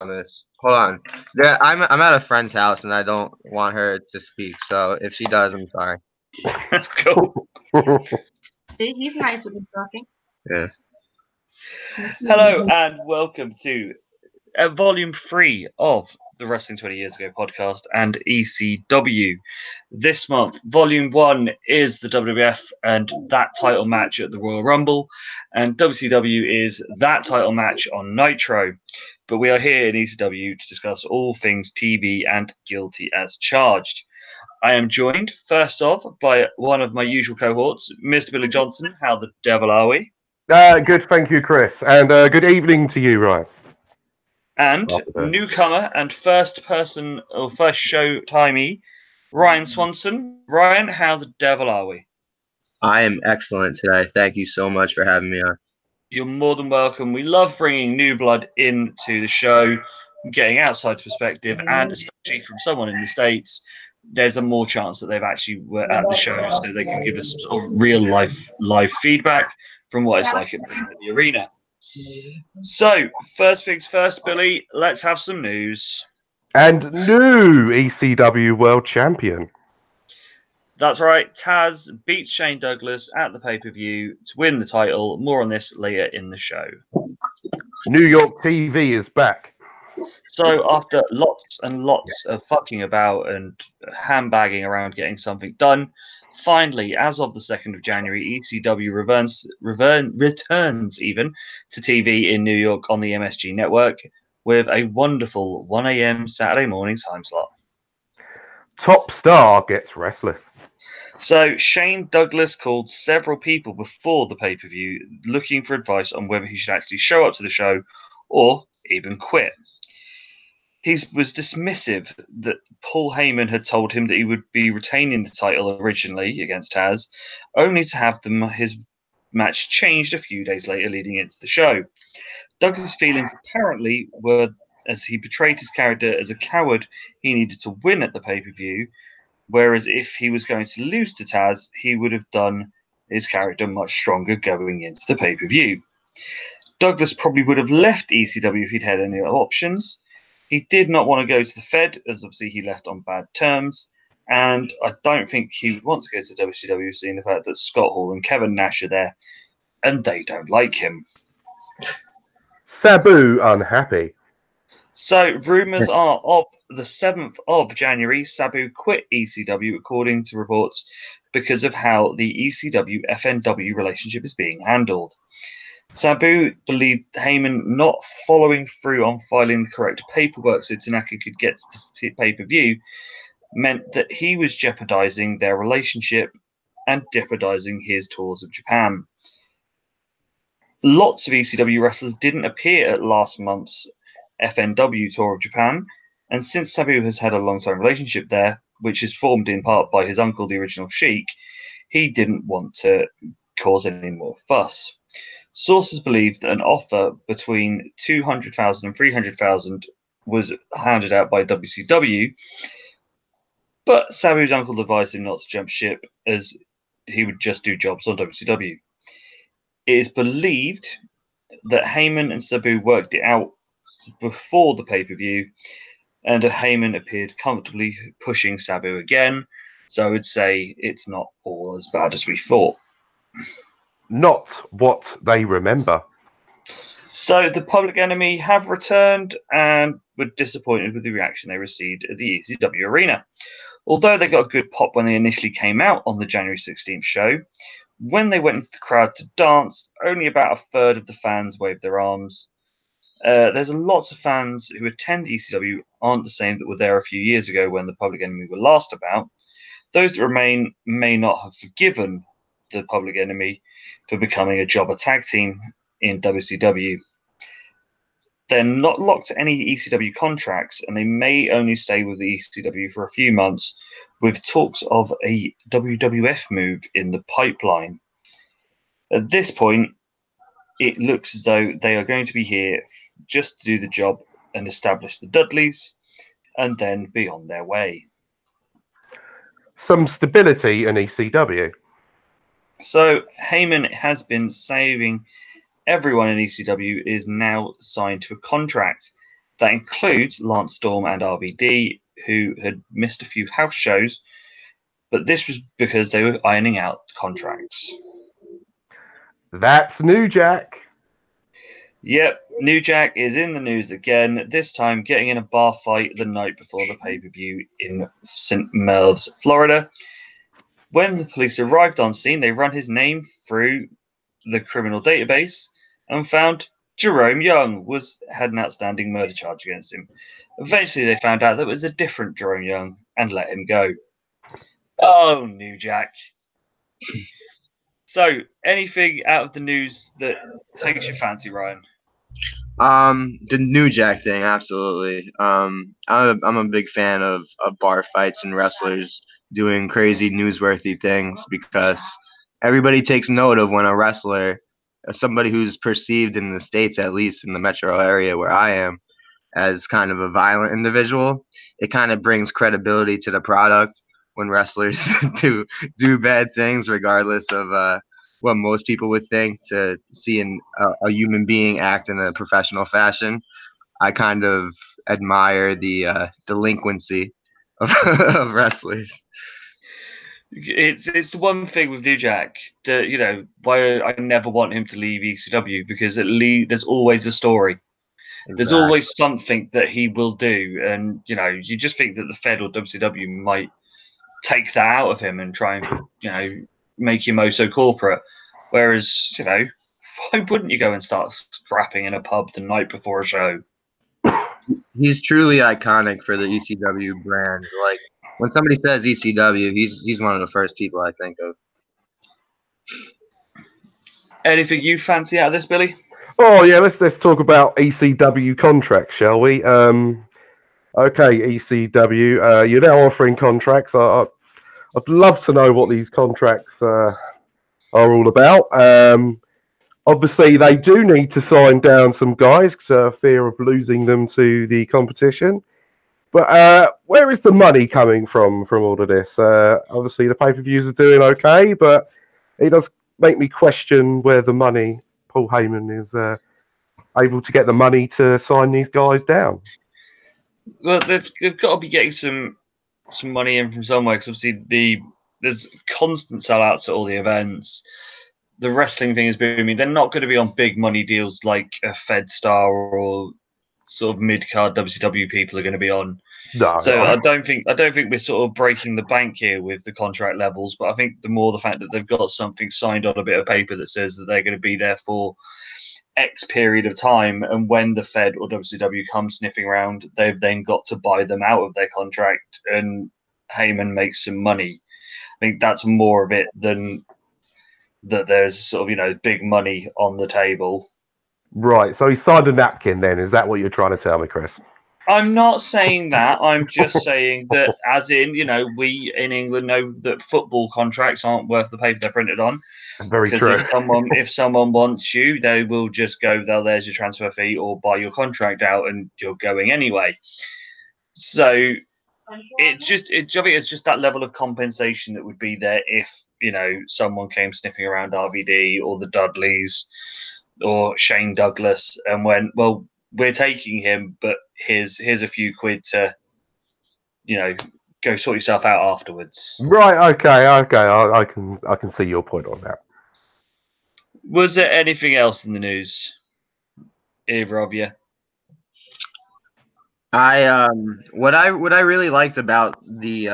on this. Hold on. I'm at a friend's house and I don't want her to speak. So if she does, I'm sorry. That's cool. See, he's nice with his talking. Yeah. Hello and welcome to Volume 3 of the Wrestling 20 Years Ago podcast and ECW. This month, Volume 1 is the WWF and that title match at the Royal Rumble, and WCW is that title match on Nitro. But we are here in ECW to discuss all things TV and Guilty as Charged. I am joined, first off, by one of my usual cohorts, Mr. Billy Johnson. How the devil are we? Good, thank you, Chris. And good evening to you, Ryan. And newcomer and first person or first show timey, Ryan Swanson. Ryan, how the devil are we? I am excellent today. Thank you so much for having me on. You're more than welcome. We love bringing new blood into the show, getting outside perspective, and especially from someone in the States, there's a more chance that they've actually were at the show, so they can give us sort of real live feedback from what it's like at the arena. So, first things first, Billy, let's have some news. And new ECW World Champion. That's right, Taz beats Shane Douglas at the pay-per-view to win the title. More on this later in the show. New York TV is back. So after lots and lots of fucking about and handbagging around getting something done, finally, as of the 2nd of January, ECW returns even to TV in New York on the MSG network with a wonderful 1 a.m. Saturday morning time slot. Top star gets restless. So Shane Douglas called several people before the pay-per-view looking for advice on whether he should actually show up to the show or even quit. He was dismissive that Paul Heyman had told him that he would be retaining the title originally against Taz, only to have his match changed a few days later leading into the show. Douglas' feelings apparently were, as he portrayed his character as a coward, he needed to win at the pay-per-view, whereas if he was going to lose to Taz, he would have done his character much stronger going into the pay-per-view. Douglas probably would have left ECW if he'd had any other options. He did not want to go to the Fed, as obviously he left on bad terms, and I don't think he would want to go to WCW, seeing the fact that Scott Hall and Kevin Nash are there, and they don't like him. Sabu unhappy. So, rumours are of the 7th of January, Sabu quit ECW, according to reports, because of how the ECW-FNW relationship is being handled. Sabu believed Heyman not following through on filing the correct paperwork so Tanaka could get to the pay-per-view meant that he was jeopardizing their relationship and jeopardizing his tours of Japan. Lots of ECW wrestlers didn't appear at last month's FNW tour of Japan, and since Sabu has had a long-time relationship there, which is formed in part by his uncle, the original Sheik, he didn't want to cause any more fuss. Sources believe that an offer between $200,000 and $300,000 was handed out by WCW, but Sabu's uncle advised him not to jump ship as he would just do jobs on WCW. It is believed that Heyman and Sabu worked it out before the pay-per-view, and Heyman appeared comfortably pushing Sabu again, so I would say it's not all as bad as we thought. Not what they remember. So the Public Enemy have returned and were disappointed with the reaction they received at the ECW arena. Although they got a good pop when they initially came out on the January 16th show, when they went into the crowd to dance, only about a third of the fans waved their arms. There's lots of fans who attend ECW aren't the same that were there a few years ago when the Public Enemy were last about. Those that remain may not have forgiven the Public Enemy for becoming a jobber tag team in WCW. They're not locked to any ECW contracts, and they may only stay with the ECW for a few months, with talks of a WWF move in the pipeline. At this point, it looks as though they are going to be here just to do the job and establish the Dudleys, and then be on their way. Some stability in ECW. So Heyman has been saving everyone in ECW is now signed to a contract, That includes Lance Storm and RVD, who had missed a few house shows, but this was because they were ironing out contracts. That's New Jack. Yep, New Jack is in the news again, this time getting in a bar fight the night before the pay-per-view in St. Melvs, Florida. When the police arrived on scene, they run his name through the criminal database and found Jerome Young had an outstanding murder charge against him. Eventually, they found out that it was a different Jerome Young and let him go. Oh, New Jack. So, anything out of the news that takes your fancy, Ryan? The New Jack thing, absolutely. I'm a big fan of bar fights and wrestlers doing crazy newsworthy things because everybody takes note of when a wrestler, somebody who's perceived in the States, at least in the metro area where I am, as kind of a violent individual, it kind of brings credibility to the product when wrestlers do bad things, regardless of what most people would think. To see a human being act in a professional fashion, I kind of admire the delinquency of, of wrestlers. It's the one thing with New Jack that why I never want him to leave ECW, because there's always a story. There's Exactly. always something that he will do, and you just think that the Fed or WCW might take that out of him and try and make him so corporate. Whereas why wouldn't you go and start scrapping in a pub the night before a show? He's truly iconic for the ECW brand. Like, when somebody says ECW, he's one of the first people I think of. Anything you fancy out of this, Billy? Oh yeah, let's talk about ECW contracts, shall we? Okay, ECW, you're now offering contracts. I'd love to know what these contracts are all about. Obviously, they do need to sign down some guys because fear of losing them to the competition. But where is the money coming from all of this? Obviously, the pay-per-views are doing okay, but it does make me question where the money, Paul Heyman, is able to get the money to sign these guys down. Well, they've got to be getting some money in from somewhere, because obviously there's constant sellouts at all the events. The wrestling thing is booming. They're not going to be on big money deals like a Fed Star or sort of mid card WCW people are going to be on. No, So I don't think we're sort of breaking the bank here with the contract levels, but I think the fact that they've got something signed on a bit of paper that says that they're going to be there for X period of time, and when the Fed or WCW come sniffing around, they've then got to buy them out of their contract, and Heyman makes some money. I think that's more of it than that there's sort of big money on the table. Right, so he signed a napkin then. Is that what you're trying to tell me, Chris? I'm not saying that. I'm just saying that, as in, we in England know that football contracts aren't worth the paper they're printed on. Very true. If someone wants you, they will just go, there's your transfer fee, or buy your contract out, and you're going anyway. So I think it's just that level of compensation that would be there if someone came sniffing around RVD or the Dudleys or Shane Douglas and went, well, we're taking him, but here's a few quid to go sort yourself out afterwards. Right. Okay. I can see your point on that. Was there anything else in the news, either of you? What I really liked about the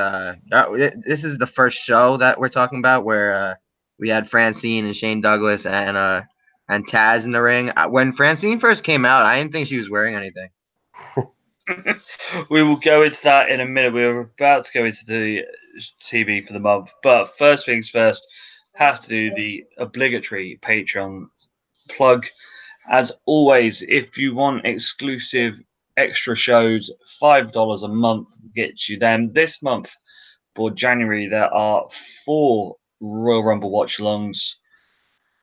this is the first show that we're talking about where we had Francine and Shane Douglas and Taz in the ring. When Francine first came out, I didn't think she was wearing anything. We will go into that in a minute. We were about to go into the TV for the month, but first things first, have to do the obligatory Patreon plug. As always, if you want exclusive extra shows, $5 a month gets you them. This month for January, there are 4 Royal Rumble watch-alongs.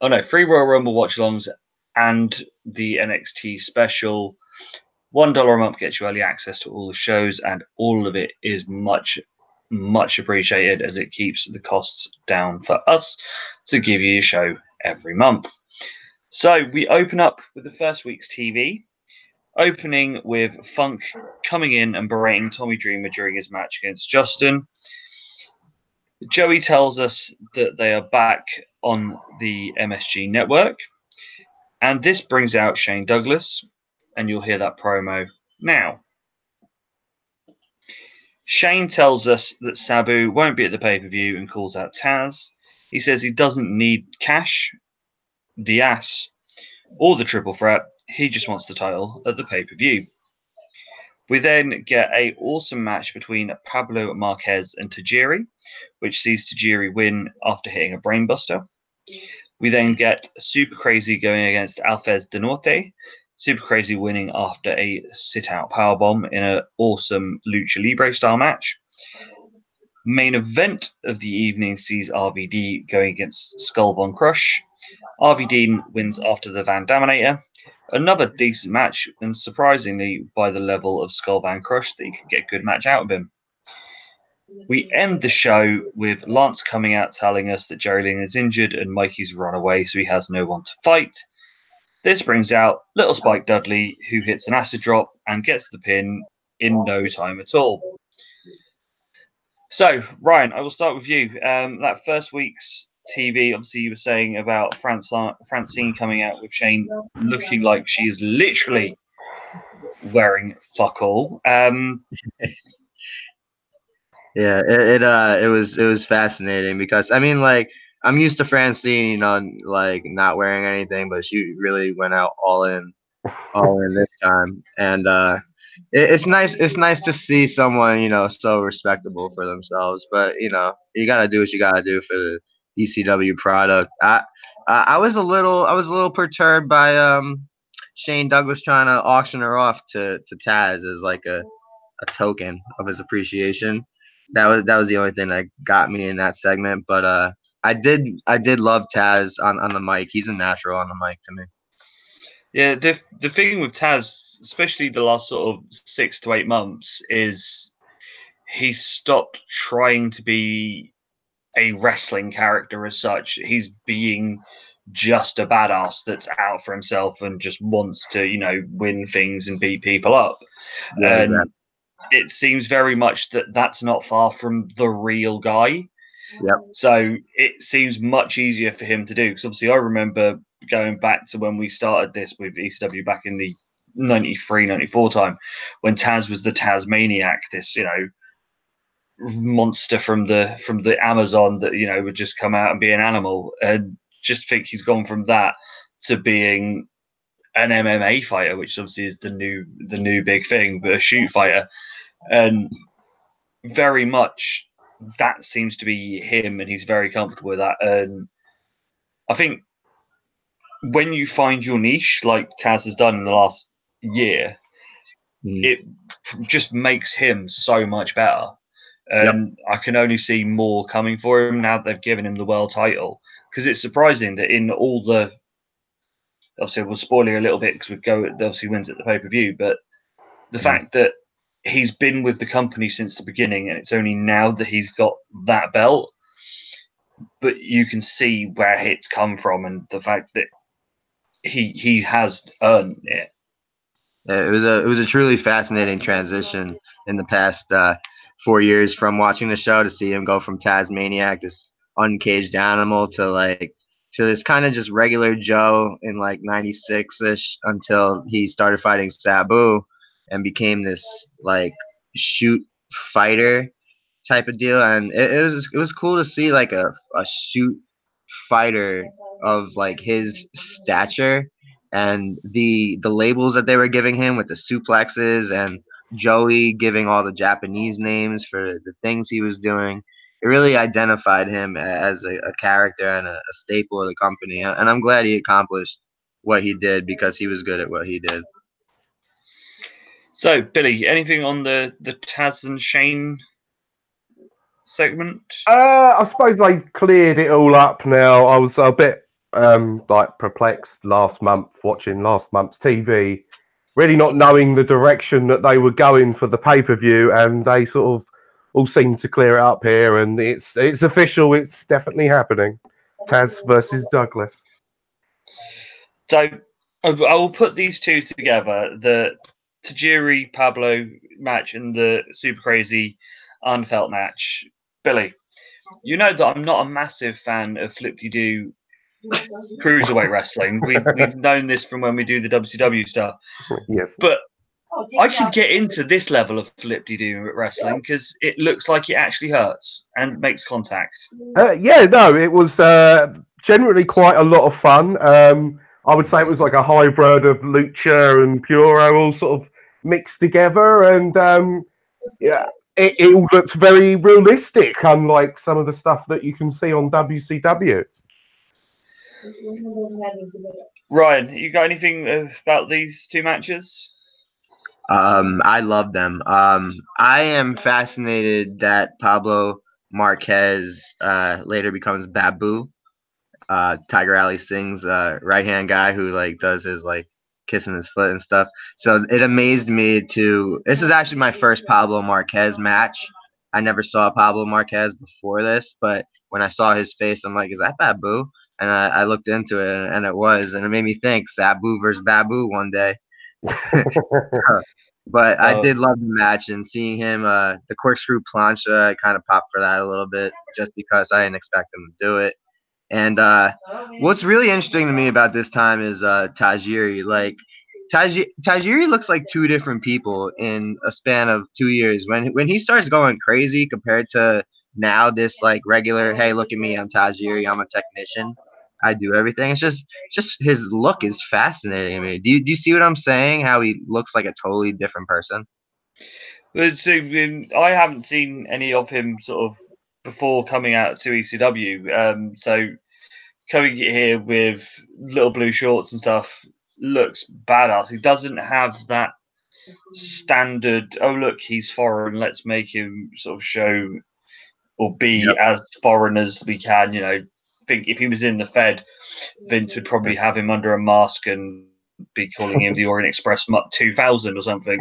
Oh no, 3 Royal Rumble watch-alongs and the NXT special. $1 a month gets you early access to all the shows, and all of it is much, much appreciated, as it keeps the costs down for us to give you a show every month. So we open up with the first week's TV. opening with Funk coming in and berating Tommy Dreamer during his match against Justin. Joey tells us that they are back on the MSG network, and this brings out Shane Douglas, and you'll hear that promo now. Shane tells us that Sabu won't be at the pay-per-view and calls out Taz. He says he doesn't need Cash, the ass, or the triple threat. He just wants the title at the pay-per-view. We then get an awesome match between Pablo Marquez and Tajiri, which sees Tajiri win after hitting a brainbuster. We then get Super Crazy going against Alfez de Norte, Super Crazy winning after a sit-out powerbomb in an awesome Lucha Libre style match. Main event of the evening sees RVD going against Skull Von Crush. RVD wins after the Van Daminator. Another decent match, and surprisingly, by the level of Skull Van Crush, that you can get a good match out of him. We end the show with Lance coming out telling us that Jerry Lynn is injured and Mikey's run away, so he has no one to fight. This brings out Little Spike Dudley, who hits an acid drop and gets the pin in no time at all. So, Ryan, I will start with you. That first week's TV, obviously, you were saying about Francine coming out with Shane looking like she is literally wearing fuck all. Yeah, it was fascinating because I mean, like, I'm used to Francine, you know, like not wearing anything, but she really went out all in this time, and it's nice to see someone, you know, so respectable for themselves. But you know, you gotta do what you gotta do for the ECW product. I was a little perturbed by Shane Douglas trying to auction her off to Taz as like a token of his appreciation. That was the only thing that got me in that segment. But I did love Taz on the mic. He's a natural on the mic to me. Yeah, the thing with Taz, especially the last sort of 6 to 8 months, is he stopped trying to be a wrestling character as such. He's being just a badass that's out for himself and just wants to, you know, win things and beat people up. Yeah, And exactly. it seems very much that that's not far from the real guy. Yep. So it seems much easier for him to do. Because obviously, I remember going back to when we started this with ECW back in the 93, 94 time, when Taz was the Tasmaniac, this, you know, monster from the Amazon that, you know, would just come out and be an animal. And just think he's gone from that to being an MMA fighter, which obviously is the new big thing, but a shoot fighter. And very much that seems to be him, and he's very comfortable with that. And I think when you find your niche, like Taz has done in the last year, it just makes him so much better. And I can only see more coming for him now that they've given him the world title. Because it's surprising that in all the, obviously we'll spoil it a little bit because obviously wins at the pay-per-view, but the fact that he's been with the company since the beginning, and it's only now that he's got that belt, but you can see where it's come from, and the fact that he has earned it. It was a truly fascinating transition in the past 4 years from watching the show to see him go from Tasmaniac, this uncaged animal, to this kind of just regular Joe in like '96ish until he started fighting Sabu and became this like shoot fighter type of deal. And it was cool to see like a shoot fighter of like his stature, and the labels that they were giving him with the suplexes, and Joey giving all the Japanese names for the things he was doing. It really identified him as a character and a staple of the company. And I'm glad he accomplished what he did because he was good at what he did. So, Billy, anything on the Taz and Shane segment? I suppose they've cleared it all up now. I was a bit like perplexed last month watching last month's TV, really not knowing the direction that they were going for the pay-per-view, and they sort of all seem to clear it up here, and it's official. It's definitely happening. Taz versus Douglas. So, I will put these two together: the Tajiri Pablo match and the Super Crazy Unfelt match. Billy, you know that I'm not a massive fan of flip-de-doo cruiserweight wrestling. We've known this from when we do the WCW stuff, Yes. but I can get into this level of flip-de-doo wrestling because it looks like it actually hurts and makes contact. Yeah, no, it was generally quite a lot of fun. I would say it was like a hybrid of lucha and puro all sort of mixed together, and yeah, it all looked very realistic, unlike some of the stuff that you can see on WCW. Ryan, you got anything about these two matches? I love them. I am fascinated that Pablo Marquez later becomes Babu. Tiger Alley Singh's right hand guy who like does his like kissing his foot and stuff. So it amazed me to. This is actually my first Pablo Marquez match. I never saw Pablo Marquez before this, but when I saw his face, I'm like, is that Babu? And I looked into it, and it was, and it made me think Sabu versus Babu one day. But I did love the match, and seeing him, the corkscrew plancha, I kind of popped for that a little bit, just because I didn't expect him to do it. And what's really interesting to me about this time is Tajiri. Like Tajiri looks like two different people in a span of 2 years. When he starts going crazy compared to now, this like regular, hey, look at me, I'm Tajiri, I'm a technician, I do everything. It's just his look is fascinating to me. Do you see what I'm saying? How he looks like a totally different person. So, I haven't seen any of him sort of before coming out to ECW. So coming here with little blue shorts and stuff looks badass. He doesn't have that standard. Oh look, he's foreign. Let's make him sort of show or be Yep. as foreign as we can. I think if he was in the Fed, Vince would probably have him under a mask and be calling him the Orient Express 2000 or something.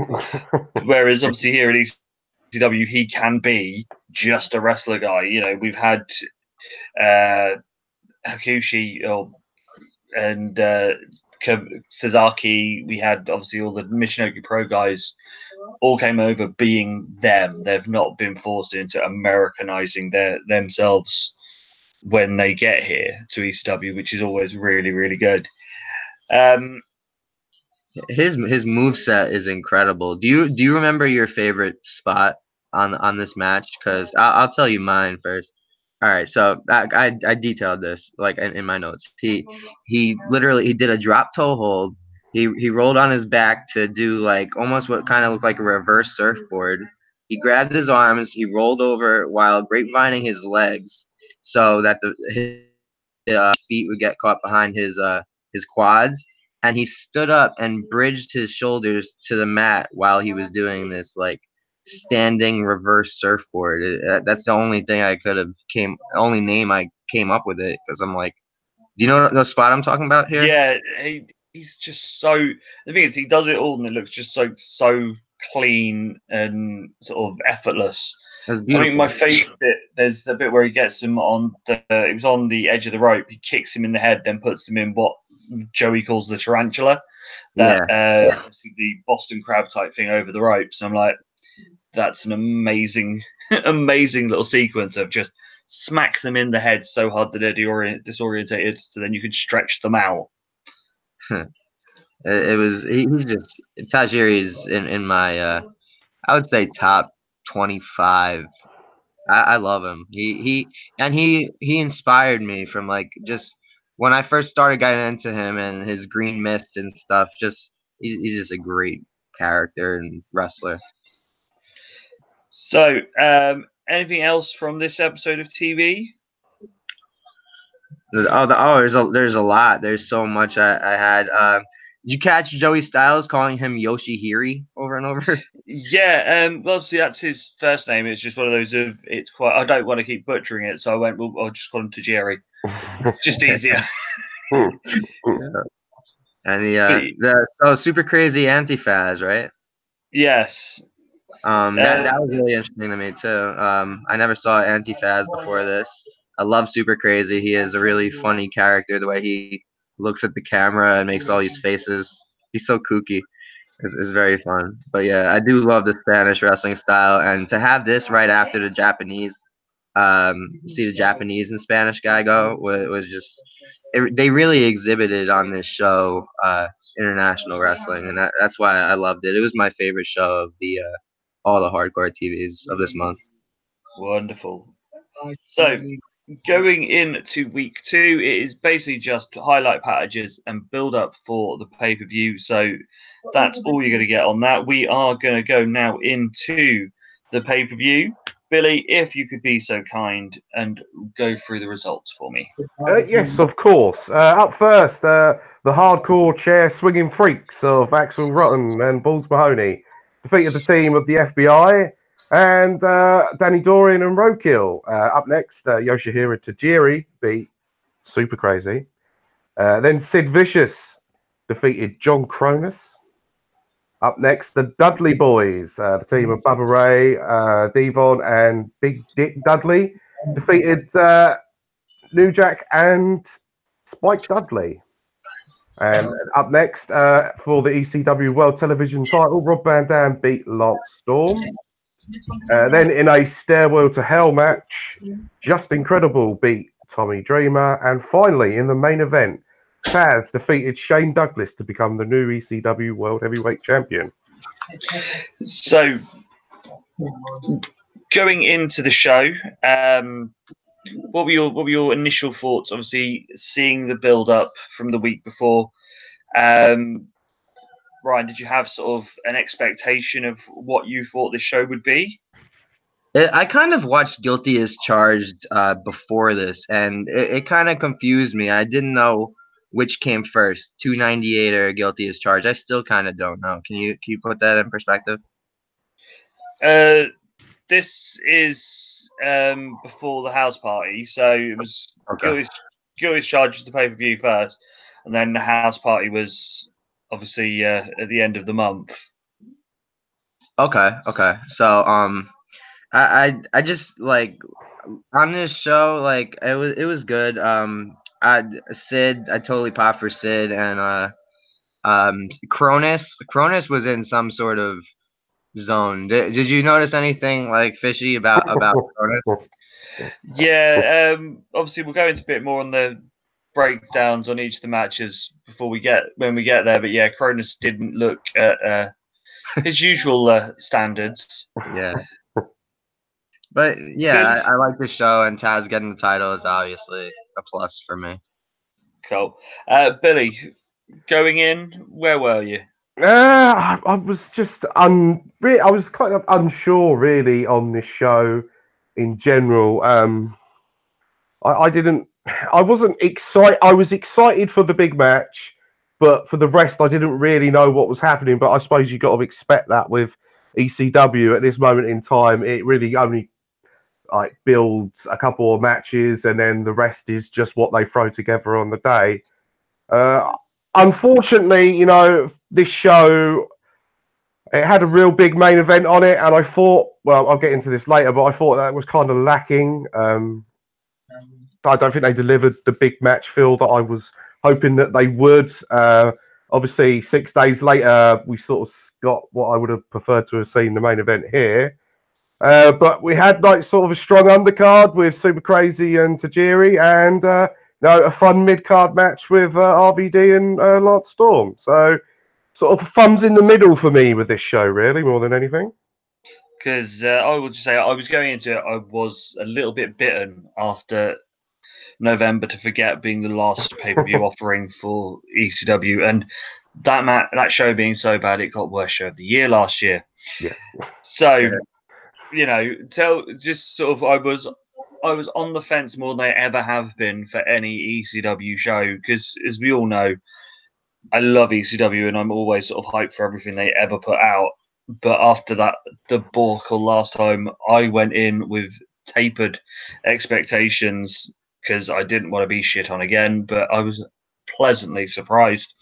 Whereas obviously here at ECW, he can be just a wrestler guy. We've had Hakushi and Sasaki. We had obviously all the Michinoku Pro guys all came over being them. They've not been forced into Americanizing themselves when they get here to ECW, which is always really, really good. His move set is incredible. Do you remember your favorite spot on this match? Because I'll tell you mine first. All right, so I detailed this like in my notes. He literally he did a drop toe hold. He rolled on his back to do like almost what kind of looked like a reverse surfboard. He grabbed his arms. He rolled over while grapevining his legs so that his feet would get caught behind his quads, and he stood up and bridged his shoulders to the mat while he was doing this like standing reverse surfboard. That's the only thing I could have only name I came up with it because I'm like, do you know the spot I'm talking about here? Yeah, he's just so. The thing is, he does it all, and it looks just so clean and sort of effortless. That's I beautiful. mean, my favorite bit. There's the bit where he gets him on the. It was on the edge of the rope. He kicks him in the head, then puts him in what Joey calls the tarantula. That obviously the Boston Crab type thing over the ropes. I'm like, that's an amazing, amazing little sequence of just smack them in the head so hard that they're disorientated, so then you can stretch them out. It was he's just Tajiri is in my I would say top 25. I love him. He inspired me from like just when I first started getting into him and his green mist and stuff. Just he's just a great character and wrestler. So, anything else from this episode of TV? There's a lot. There's so much I had. Did you catch Joey Styles calling him Yoshihiri over and over? Yeah, well, obviously that's his first name. It's just one of those of it's quite. I don't want to keep butchering it, so I went. Well, I'll just call him Tajiri. It's just easier. Yeah. And the super crazy Antifaz, right? Yes. That was really interesting to me too. I never saw Antifaz before this. I love Super Crazy. He is a really funny character. The way he looks at the camera and makes all these faces. He's so kooky. It's very fun. But yeah, I do love the Spanish wrestling style, and to have this right after the Japanese, see the Japanese and Spanish guy go was just they really exhibited on this show international wrestling, and that's why I loved it. It was my favorite show of the all the hardcore TVs of this month. Wonderful. So, going into week 2, it is basically just highlight packages and build up for the pay per view. So, that's all you're going to get on that. We are going to go now into the pay per view. Billy, if you could be so kind and go through the results for me. Yes, of course. Up first, the hardcore chair swinging freaks of Axel Rotten and Balls Mahoney defeated the team of the FBI and Danny Dorian and Roadkill. Up next, Yoshihiro Tajiri beat Super Crazy. Then Sid Vicious defeated John Cronus. Up next, the Dudley Boys, the team of Bubba Ray, Devon, and Big Dick Dudley defeated New Jack and Spike Dudley. And up next, for the ECW World Television title, Rob Van Dam beat Lance Storm. Then in a Stairwell to Hell match, Just Incredible beat Tommy Dreamer. And finally, in the main event, Taz defeated Shane Douglas to become the new ECW World Heavyweight Champion. So, going into the show, what were your initial thoughts? Obviously, seeing the build up from the week before, Ryan, did you have sort of an expectation of what you thought this show would be? I kind of watched Guilty as Charged before this, and it kind of confused me. I didn't know which came first, 298 or Guilty as Charged. I still kind of don't know. Can you put that in perspective? This is before the house party, so it was Okay. Guilty as Charged was the pay per view first, and then the house party was obviously at the end of the month. Okay. So I just like on this show, like it was good. I totally popped for Sid, and Cronus was in some sort of zone. Did you notice anything like fishy about Cronus? Yeah, obviously we'll go into a bit more on the breakdowns on each of the matches when we get there. But yeah, Cronus didn't look at his usual standards. Yeah. But yeah, I like the show, and Taz getting the title is obviously a plus for me. Cool. Billy, going in, where were you? I was just I was kind of unsure really on this show in general. I wasn't excited. I was excited for the big match, but for the rest, I didn't really know what was happening. But I suppose you got to expect that with ECW at this moment in time. It really only like builds a couple of matches, and then the rest is just what they throw together on the day. Unfortunately, this show, it had a real big main event on it, and I thought, well, I'll get into this later, but I thought that was kind of lacking. I don't think they delivered the big match feel that I was hoping that they would. Obviously, 6 days later, we sort of got what I would have preferred to have seen the main event here. But we had like sort of a strong undercard with Super Crazy and Tajiri, and a fun mid-card match with RVD and Lance Storm. So sort of thumbs in the middle for me with this show, really, more than anything. Because I would just say I was going into it, I was a little bit bitten after November to Forget being the last pay-per-view offering for ECW, and that show being so bad it got worst show of the year last year. Yeah. So, just sort of I was on the fence more than I ever have been for any ECW show, because as we all know, I love ECW and I'm always sort of hyped for everything they ever put out. But after that debacle last time, I went in with tapered expectations because I didn't want to be shit on again, but I was pleasantly surprised.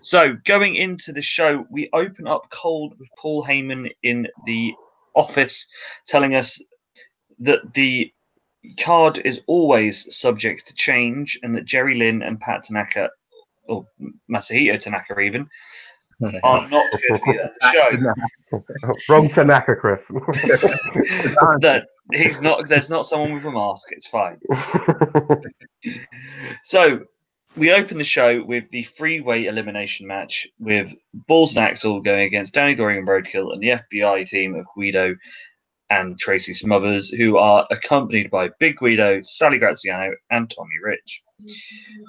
So going into the show, we open up cold with Paul Heyman in the office telling us that the card is always subject to change and that Jerry Lynn and Pat Tanaka or Masahito Tanaka even, are not good for the show. Wrong Tanaka, Chris. That he's not. There's not someone with a mask. It's fine. So we open the show with the three-way elimination match with Balls and Axel going against Danny Doring and Roadkill and the FBI team of Guido and Tracy Smothers, who are accompanied by Big Guido, Sally Graziano, and Tommy Rich.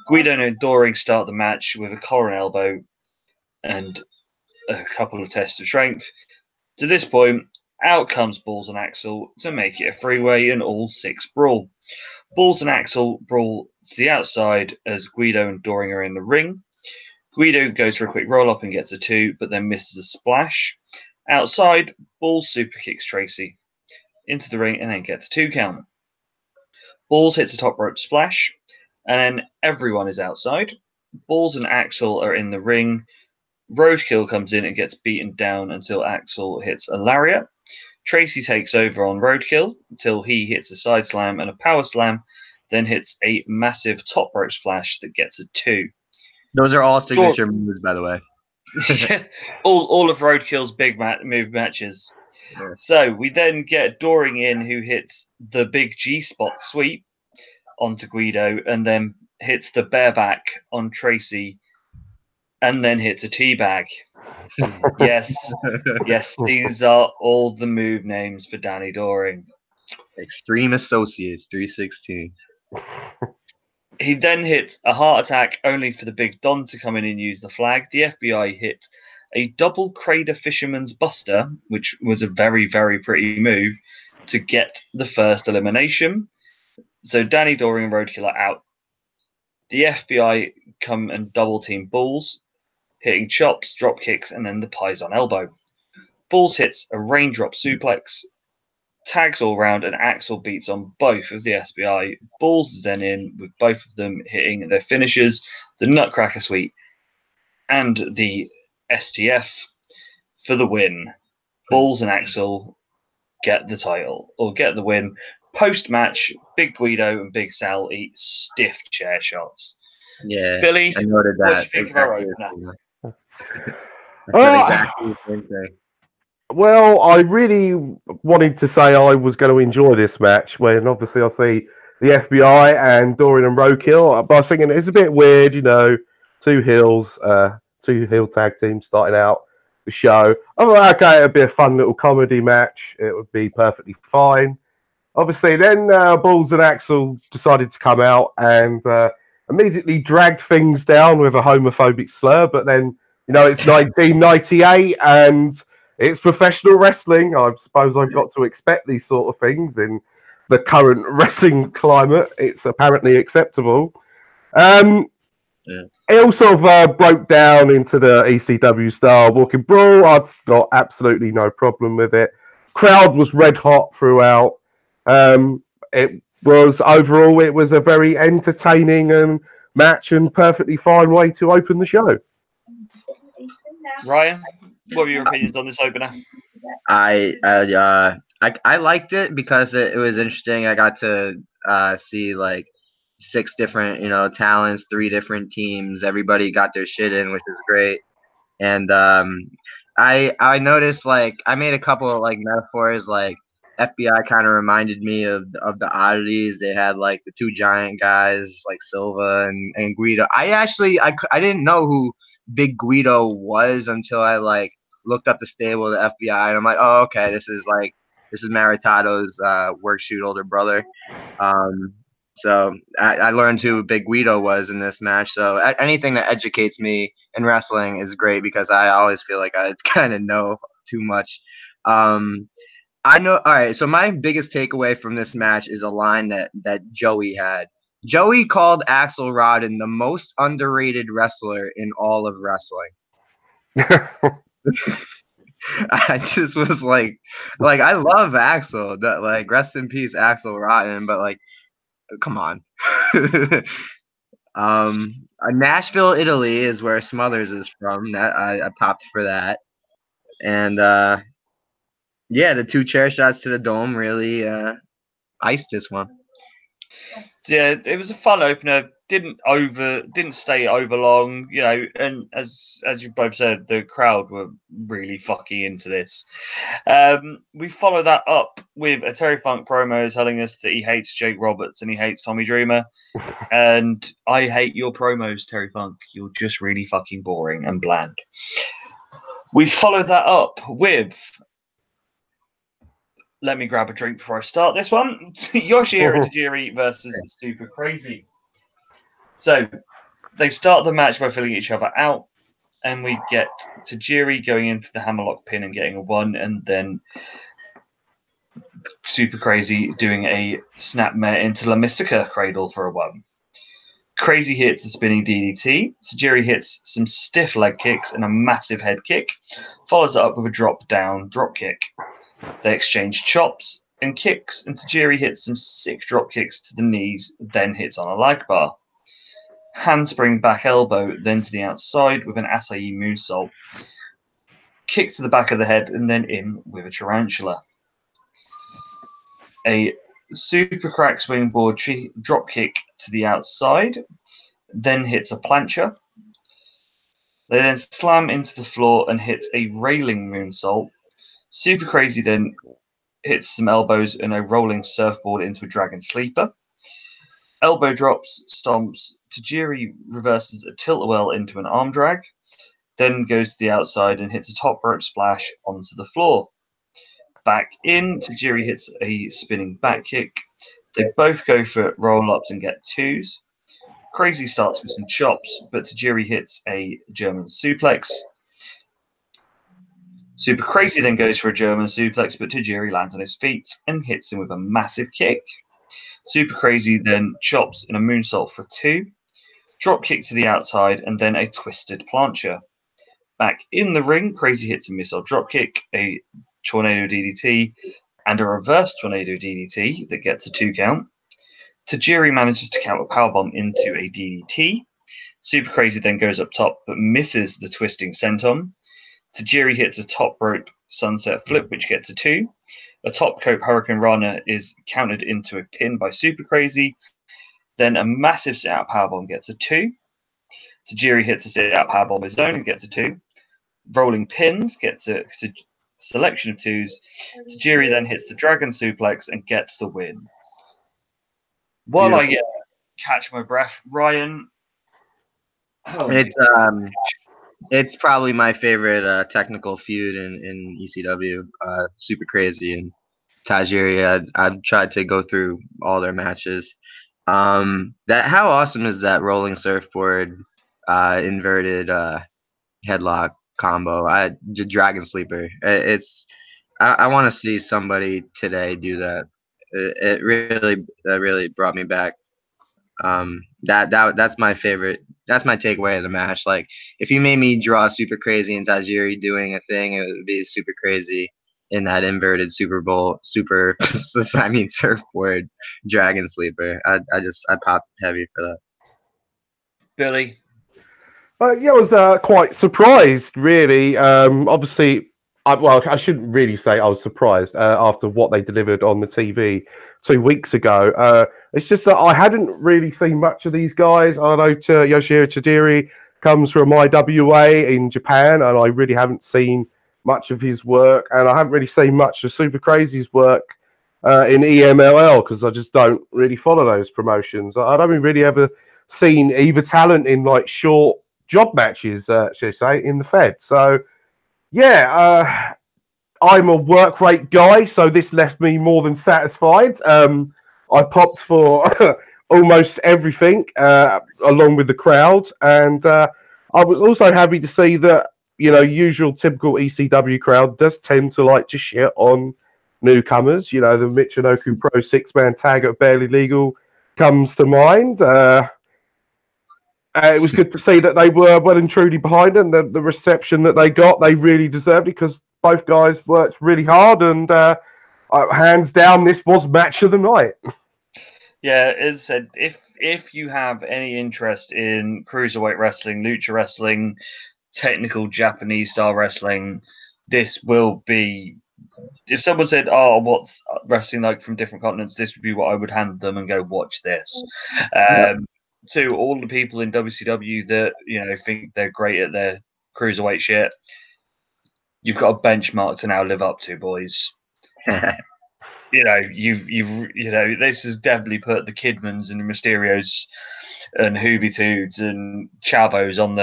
Guido and Doring start the match with a collar and elbow and a couple of tests of strength. To this point, out comes Balls and Axel to make it a three-way and all six brawl. Balls and Axel brawl to the outside as Guido and Doring are in the ring. Guido goes for a quick roll-up and gets a 2, but then misses a splash. Outside, Balls super kicks Tracy into the ring and then gets a 2 count. Balls hits a top rope splash, and then everyone is outside. Balls and Axel are in the ring. Roadkill comes in and gets beaten down until Axel hits a lariat. Tracy takes over on Roadkill until he hits a side slam and a power slam, then hits a massive top rope splash that gets a 2. Those are all signature moves, by the way. all of Roadkill's big move matches. Yeah. So we then get Doring in, who hits the big G-spot sweep onto Guido and then hits the bareback on Tracy and then hits a teabag. Yes, these are all the move names for Danny Doring. Extreme Associates 316. He then hits a heart attack only for the Big Don to come in and use the flag. The FBI hit a double Crater Fisherman's Buster, which was a very, very pretty move, to get the first elimination. So Danny Doring and Roadkill are out. The FBI come and double team Balls, hitting chops, drop kicks, and then the pies on elbow. Balls hits a raindrop suplex, tags all round, and Axel beats on both of the SBI. Balls is then in with both of them hitting their finishers, the Nutcracker Sweep and the STF for the win. Balls and Axel get the title, or get the win. Post-match, Big Guido and Big Sal eat stiff chair shots. Yeah, Billy, I noted what do that. you think of our Exactly. opener? Exactly the same thing. Well, I really wanted to say I was going to enjoy this match when obviously I see the FBI and Dorian and Roadkill, but I was thinking it's a bit weird, two heel tag teams starting out the show. I thought, okay, it'd be a fun little comedy match. It would be perfectly fine. Obviously, then Balls and Axel decided to come out and immediately dragged things down with a homophobic slur, but then, it's 1998 and it's professional wrestling. I suppose I've got to expect these sort of things in the current wrestling climate. It's apparently acceptable. It all sort of broke down into the ECW style walking brawl. I've got absolutely no problem with it. Crowd was red hot throughout. It was a very entertaining match and perfectly fine way to open the show. Ryan, what were your opinions on this opener? I liked it because it was interesting. I got to see like 6 different talents, 3 different teams. Everybody got their shit in, which was great. And I noticed like I made a couple of like metaphors. Like FBI kind of reminded me of the oddities. They had like the 2 giant guys like Silva and Guido. I didn't know who Big Guido was until I like looked up the stable of the FBI, and I'm like, oh, okay, this is Maritato's work shoot older brother. So I learned who Big Guido was in this match. So anything that educates me in wrestling is great because I always feel like I kind of know too much. I know. All right. So my biggest takeaway from this match is a line that Joey had. Joey called Axel Rodden the most underrated wrestler in all of wrestling. I just was like I love Axel. That like rest in peace, Axel Rotten. But like, come on. Nashville, Italy is where Smothers is from. That I popped for that. And yeah, the 2 chair shots to the dome really iced this one. Yeah, it was a fun opener. didn't stay over long, you know, and as you both said, the crowd were really fucking into this. We follow that up with a Terry Funk promo telling us that he hates Jake Roberts and he hates Tommy Dreamer. And I hate your promos, Terry Funk. You're just really fucking boring and bland. We follow that up with, let me grab a drink before I start this one, Yoshihiro Tajiri versus Super Crazy. So they start the match by filling each other out, and we get Tajiri going in for the hammerlock pin and getting a 1, and then Super Crazy doing a snapmare into La Mystica cradle for a 1. Crazy hits a spinning DDT. Tajiri hits some stiff leg kicks and a massive head kick, follows it up with a drop down drop kick. They exchange chops and kicks, and Tajiri hits some sick drop kicks to the knees, then hits on a lag bar. Handspring back elbow, then to the outside with an Asai moonsault. Kick to the back of the head, and then in with a tarantula. A super crack swingboard drop kick to the outside, then hits a plancha. They then slam into the floor and hit a railing moonsault. Super Crazy then hits some elbows and a rolling surfboard into a dragon sleeper. Elbow drops, stomps. Tajiri reverses a tilt-a-whirl into an arm drag, then goes to the outside and hits a top rope splash onto the floor. Back in, Tajiri hits a spinning back kick. They both go for roll-ups and get 2s. Crazy starts with some chops, but Tajiri hits a German suplex. Super Crazy then goes for a German suplex, but Tajiri lands on his feet and hits him with a massive kick. Super Crazy then chops in a moonsault for 2. Drop kick to the outside, and then a twisted plancha. Back in the ring, Crazy hits a missile drop kick, a tornado DDT, and a reverse tornado DDT that gets a 2 count. Tajiri manages to count a powerbomb into a DDT. Super Crazy then goes up top, but misses the twisting senton. Tajiri hits a top rope sunset flip, which gets a 2. A top coat Hurricane Rana is countered into a pin by Super Crazy. Then a massive sit-out powerbomb gets a 2. Tajiri hits a sit-out powerbomb of his own and gets a 2. Rolling pins gets a selection of 2s. Tajiri then hits the dragon suplex and gets the win. While I catch my breath, Ryan. It's probably my favorite technical feud in ECW. Super Crazy and Tajiri. I've tried to go through all their matches. How awesome is that rolling surfboard, inverted headlock combo? The Dragon Sleeper. I want to see somebody today do that. It really brought me back. That's my favorite. That's my takeaway of the match. Like, if you made me draw Super Crazy and Tajiri doing a thing, it would be Super Crazy in that inverted surfboard Dragon Sleeper. I popped heavy for that. Billy. Yeah, I was quite surprised, really. Obviously, I shouldn't really say I was surprised after what they delivered on the TV 2 weeks ago. It's just that I hadn't really seen much of these guys. I know Yoshihiro Tajiri comes from IWA in Japan, and I really haven't seen much of his work. And I haven't really seen much of Super Crazy's work in EMLL because I just don't really follow those promotions. I don't really ever seen either talent in like short job matches, should I say, in the Fed. So, yeah, I'm a work rate guy, so this left me more than satisfied. I popped for almost everything along with the crowd, and I was also happy to see that, you know, usual typical ECW crowd does tend to like to shit on newcomers. You know, the Michinoku Pro 6-man tag at Barely Legal comes to mind. It was good to see that they were well and truly behind it, and the reception that they got, they really deserved it because both guys worked really hard, and hands down, this was match of the night. Yeah, as said, if you have any interest in cruiserweight wrestling, lucha wrestling, technical Japanese style wrestling, this will be. If someone said, "Oh, what's wrestling like from different continents?" this would be what I would hand them and go, "Watch this." to all the people in WCW that think they're great at their cruiserweight shit. You've got a benchmark to now live up to, boys. This has definitely put the Kidmans and Mysterios and Hoobie Toods and Chavos on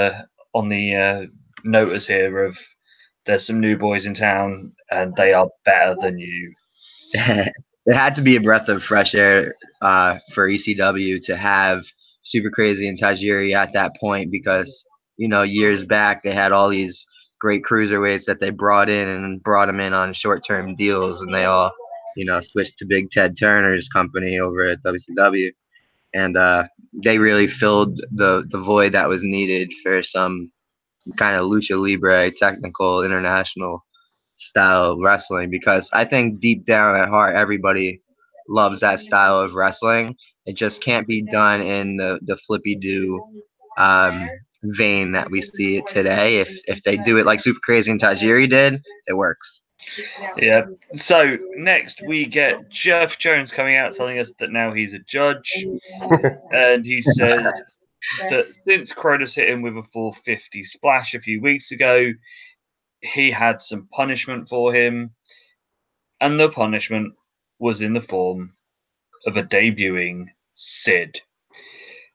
the notice here of there's some new boys in town and they are better than you. It had to be a breath of fresh air for ECW to have Super Crazy and Tajiri at that point because, years back they had all these great cruiserweights that they brought in and brought them in on short-term deals, and they all, switched to Big Ted Turner's company over at WCW. And they really filled the void that was needed for some kind of lucha libre, technical, international style of wrestling, because I think deep down at heart everybody loves that style of wrestling. It just can't be done in the flippy do vein that we see it today. If they do it like Super Crazy and Tajiri did, it works. Yeah. So next we get Jeff Jones coming out telling us that now he's a judge, and he says that since Cronus hit him with a 450 splash a few weeks ago, he had some punishment for him, and the punishment was in the form of a debuting Sid.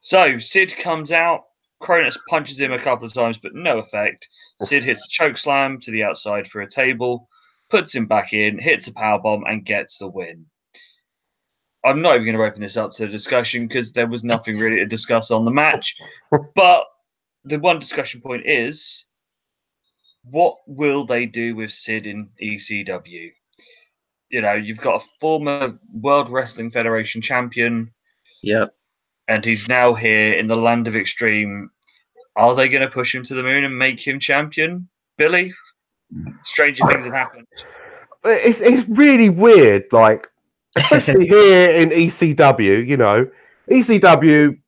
So Sid comes out, Cronus punches him a couple of times, but no effect. Sid hits a choke slam to the outside for a table, puts him back in, hits a powerbomb, and gets the win. I'm not even going to open this up to a discussion because there was nothing really to discuss on the match. But the one discussion point is, what will they do with Sid in ECW? You've got a former World Wrestling Federation champion. Yep. And he's now here in the land of extreme. Are they going to push him to the moon and make him champion, Billy? Stranger things have happened. It's really weird, like, especially here in ECW. ECW.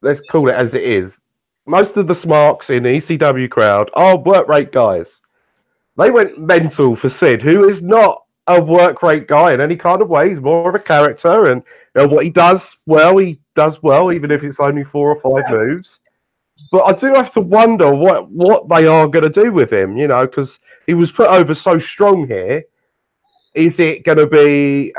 Let's call it as it is. Most of the smarks in the ECW crowd are work rate guys. They went mental for Sid, who is not a work rate guy in any kind of way. He's more of a character, and what he does well, even if it's only 4 or 5 moves. But I do have to wonder what they are going to do with him, because he was put over so strong here. Is it going to be,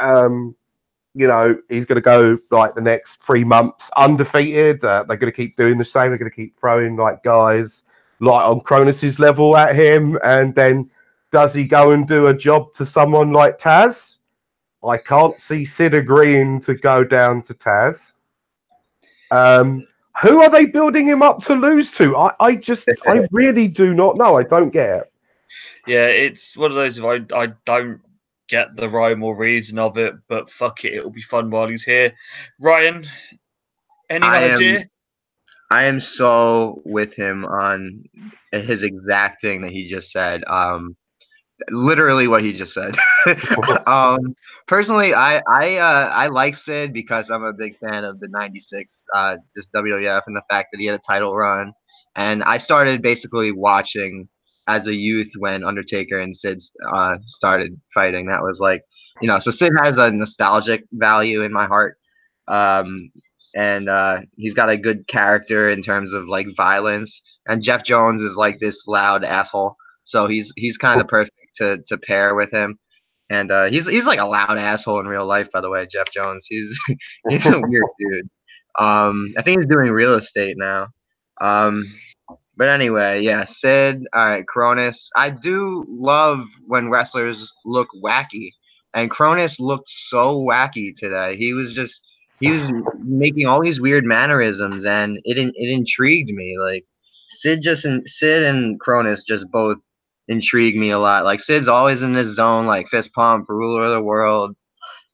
he's going to go like the next 3 months undefeated? They're going to keep doing the same. They're going to keep throwing like guys like on Cronus's level at him, and then does he go and do a job to someone like Taz? I can't see Sid agreeing to go down to Taz. Who are they building him up to lose to? I really do not know. I don't get it. Yeah, it's one of those. I don't get the rhyme or reason of it, but fuck it, it'll be fun while he's here. Ryan, any idea? I am so with him on his exact thing that he just said. Literally what he just said. Personally, I like Sid because I'm a big fan of the '96 just WWF and the fact that he had a title run, and I started basically watching as a youth when Undertaker and Sid started fighting. That was like, so Sid has a nostalgic value in my heart. And he's got a good character in terms of like violence, and Jeff Jones is like this loud asshole, so he's kind of perfect to pair with him. And he's like a loud asshole in real life, by the way. Jeff Jones, he's a weird dude. I think he's doing real estate now. But anyway, yeah, Sid. All right, Cronus. I do love when wrestlers look wacky, and Cronus looked so wacky today. He was making all these weird mannerisms, and it intrigued me. Like Sid and Cronus just both intrigue me a lot. Like Sid's always in this zone, like fist pump for ruler of the world,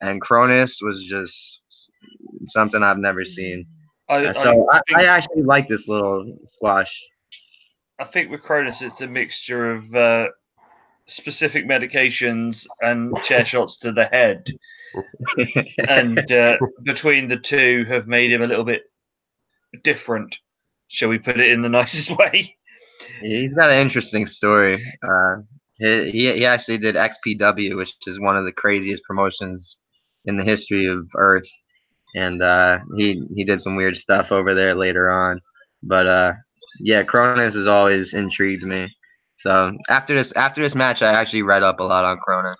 and Cronus was just something I've never seen. I actually like this little squash. I think with Cronus, it's a mixture of specific medications and chair shots to the head. And between the two have made him a little bit different, shall we put it in the nicest way. He's got an interesting story. He actually did XPW, which is one of the craziest promotions in the history of Earth. and he did some weird stuff over there later on. But yeah, Cronus has always intrigued me. So after this match, I actually read up a lot on Cronus.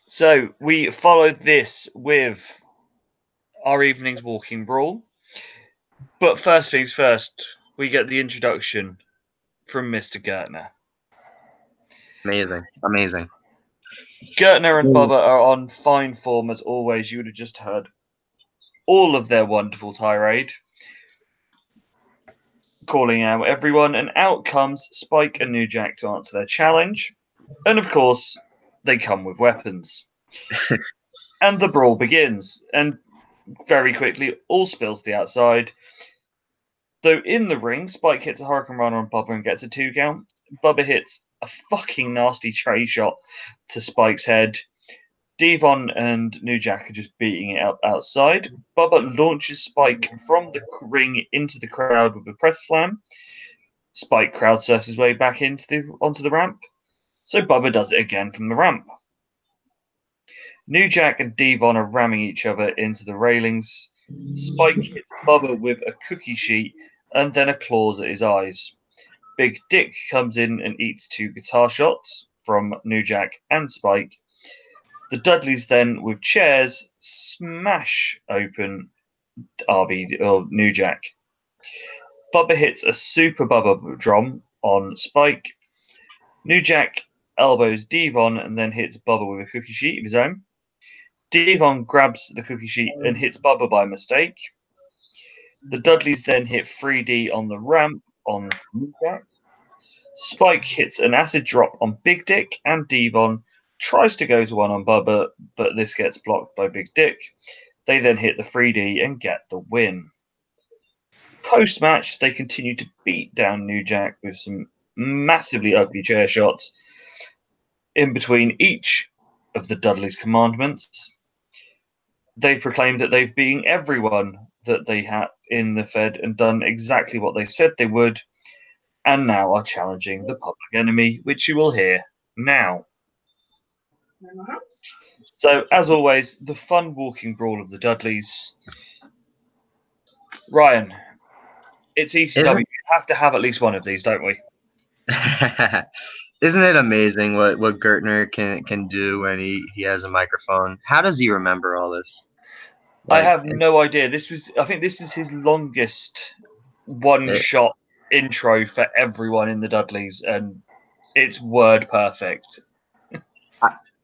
So we followed this with our evening's walking brawl. But first things first, we get the introduction from Mr. Gertner. Amazing, amazing. Gertner and Bubba are on fine form as always. You would have just heard all of their wonderful tirade, calling out everyone, and out comes Spike and New Jack to answer their challenge. And of course, they come with weapons. And the brawl begins, and very quickly, all spills to the outside. Though in the ring, Spike hits a Hurricane Runner on Bubba and gets a 2 count. Bubba hits a fucking nasty tray shot to Spike's head. Devon and New Jack are just beating it up outside. Bubba launches Spike from the ring into the crowd with a press slam. Spike crowd surfs his way back onto the ramp. So Bubba does it again from the ramp. New Jack and Devon are ramming each other into the railings. Spike hits Bubba with a cookie sheet and then a claws at his eyes. Big Dick comes in and eats 2 guitar shots from New Jack and Spike. The Dudleys then, with chairs, smash open New Jack. Bubba hits a super Bubba drum on Spike. New Jack elbows Devon and then hits Bubba with a cookie sheet of his own. Devon grabs the cookie sheet and hits Bubba by mistake. The Dudleys then hit 3D on the ramp on New Jack. Spike hits an acid drop on Big Dick, and Devon tries to go to one on Bubba, but this gets blocked by Big Dick. They then hit the 3D and get the win. Post-match, they continue to beat down New Jack with some massively ugly chair shots in between each of the Dudley's commandments. They proclaim that they've beaten everyone that they had in the Fed and done exactly what they said they would, and now are challenging the Public Enemy, which you will hear now. So, as always, the fun walking brawl of the Dudleys. Ryan, it's ECW. You have to have at least one of these, don't we? Isn't it amazing what Gertner can do when he has a microphone? How does he remember all this? I have no idea. I think this is his longest one-shot intro for everyone in the Dudleys, and it's word perfect.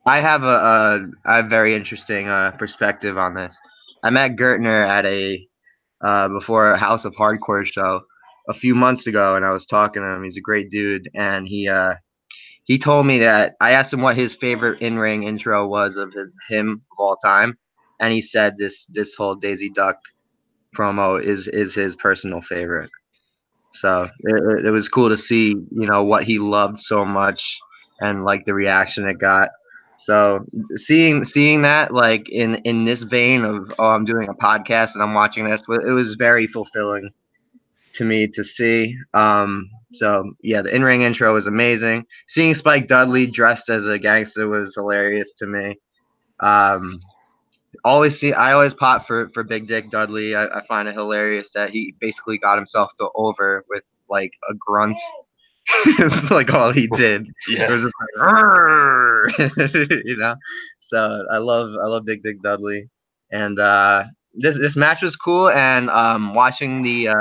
I have a very interesting perspective on this. I met Gertner at before a House of Hardcore show a few months ago, and I was talking to him. He's a great dude, and he told me that I asked him what his favorite in-ring intro was of him of all time, and he said this whole Daisy Duck promo is his personal favorite. So it was cool to see, what he loved so much and like the reaction it got. So seeing that like in this vein of, oh, I'm doing a podcast and I'm watching this, it was very fulfilling to me to see. So yeah, the in-ring intro was amazing. Seeing Spike Dudley dressed as a gangster was hilarious to me. I always pop for Big Dick Dudley. I find it hilarious that he basically got himself over with like a grunt. It's like all he did. Yeah. It was just like, So I love Big Dick Dudley, and this match was cool. And watching the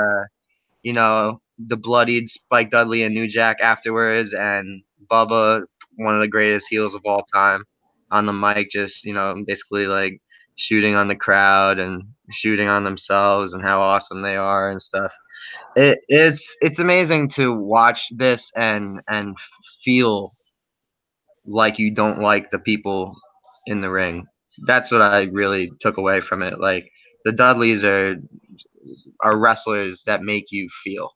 bloodied Spike Dudley and New Jack afterwards, and Bubba, one of the greatest heels of all time, on the mic, just basically like shooting on the crowd and shooting on themselves and how awesome they are and stuff. It's amazing to watch this and feel like you don't like the people in the ring. That's what I really took away from it. Like, the Dudleys are wrestlers that make you feel.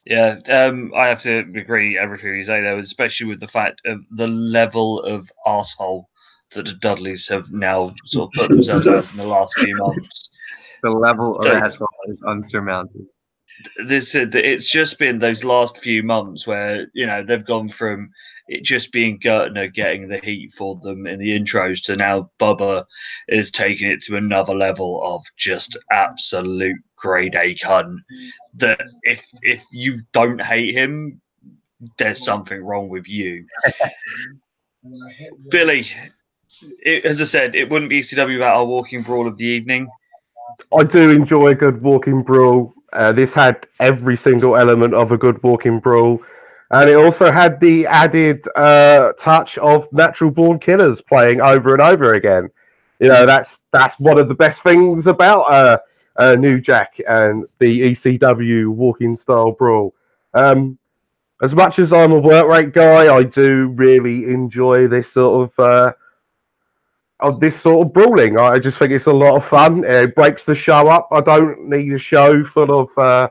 Yeah, I have to agree everything you say though, especially with the fact of the level of arsehole that the Dudleys have now sort of put themselves as in the last few months. The level of asshole is unsurmounted. It's just been those last few months where they've gone from it just being Gertner getting the heat for them in the intros to now Bubba is taking it to another level of just absolute grade A cunt. That if you don't hate him, there's something wrong with you. Billy, as I said, it wouldn't be ECW without our walking brawl of the evening. I do enjoy a good walking brawl. This had every single element of a good walking brawl. And it also had the added touch of natural born killers playing over and over again. That's one of the best things about New Jack and the ECW walking style brawl. As much as I'm a work rate guy, I do really enjoy this sort of brawling. I just think it's a lot of fun. It breaks the show up. I don't need a show full of,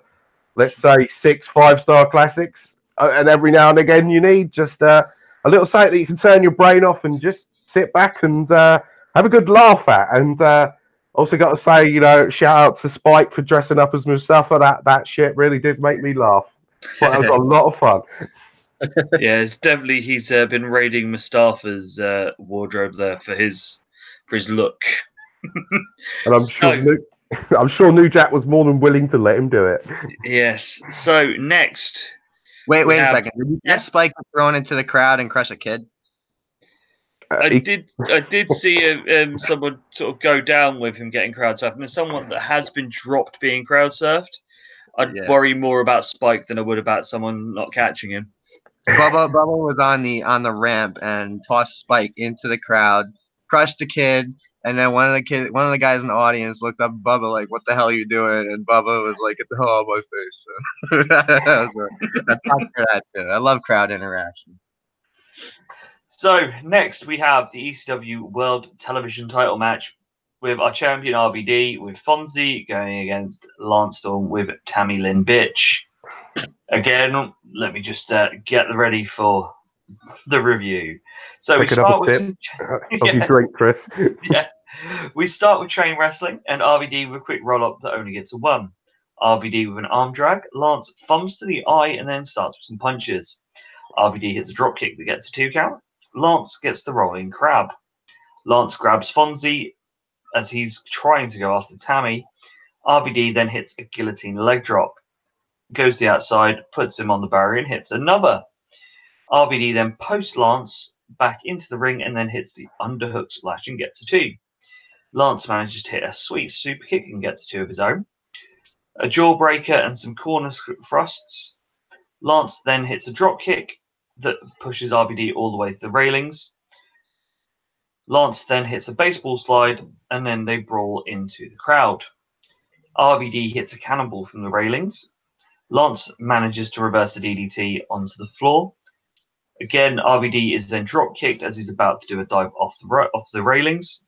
let's say, 6 5-star classics. And every now and again, you need just a little something that you can turn your brain off and just sit back and have a good laugh at. And also got to say, shout out to Spike for dressing up as Mustafa. That shit really did make me laugh. But it was a lot of fun. Yeah, it's definitely he's been raiding Mustafa's wardrobe there for his look. And I'm sure New Jack was more than willing to let him do it. Yes. So next, wait a second. Did you get Spike thrown into the crowd and crush a kid? I did see someone sort of go down with him getting crowd surfed. And there's someone that has been dropped being crowd surfed. I'd worry more about Spike than I would about someone not catching him. Bubba was on the ramp and tossed Spike into the crowd, crushed the kid, and then one of the guys in the audience looked up at Bubba like, "What the hell are you doing?" And Bubba was like, "Get the hell out of my face." So, I talked for that too. I love crowd interaction. So next we have the ECW World Television Title match with our champion RVD, with Fonzie going against Lance Storm with Tammy Lynn Bitch. Again, let me just get ready for the review. So we start with you drink, Chris. Yeah, we start with train wrestling and RVD with a quick roll up that only gets a 1. RVD with an arm drag. Lance thumbs to the eye and then starts with some punches. RVD hits a drop kick that gets a 2 count. Lance gets the rolling crab. Lance grabs Fonzie as he's trying to go after Tammy. RVD then hits a guillotine leg drop. Goes to the outside, puts him on the barrier and hits another. RVD then posts Lance back into the ring and then hits the underhook splash and gets a 2. Lance manages to hit a sweet super kick and gets a 2 of his own. A jawbreaker and some corner thrusts. Lance then hits a drop kick that pushes RVD all the way to the railings. Lance then hits a baseball slide and then they brawl into the crowd. RVD hits a cannonball from the railings. Lance manages to reverse the DDT onto the floor. Again, RVD is then drop kicked as he's about to do a dive off the railings.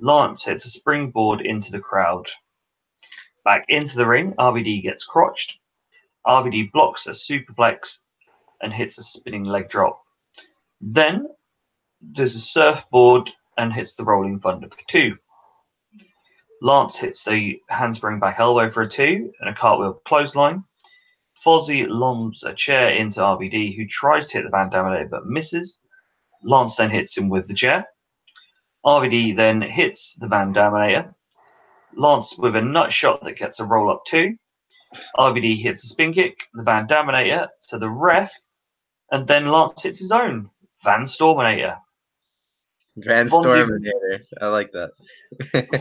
Lance hits a springboard into the crowd. Back into the ring, RVD gets crotched. RVD blocks a superplex and hits a spinning leg drop. Then there's a surfboard and hits the rolling thunder for 2. Lance hits the handspring back elbow for a 2 and a cartwheel clothesline. Fozzy lobs a chair into RVD, who tries to hit the Van Dam but misses. Lance then hits him with the chair. RVD then hits the Van Dam. Lance with a nut shot that gets a roll up 2. RVD hits a spin kick, the Van Daminator to the ref, and then Lance hits his own Van Storminator. Van Storminator. I like that.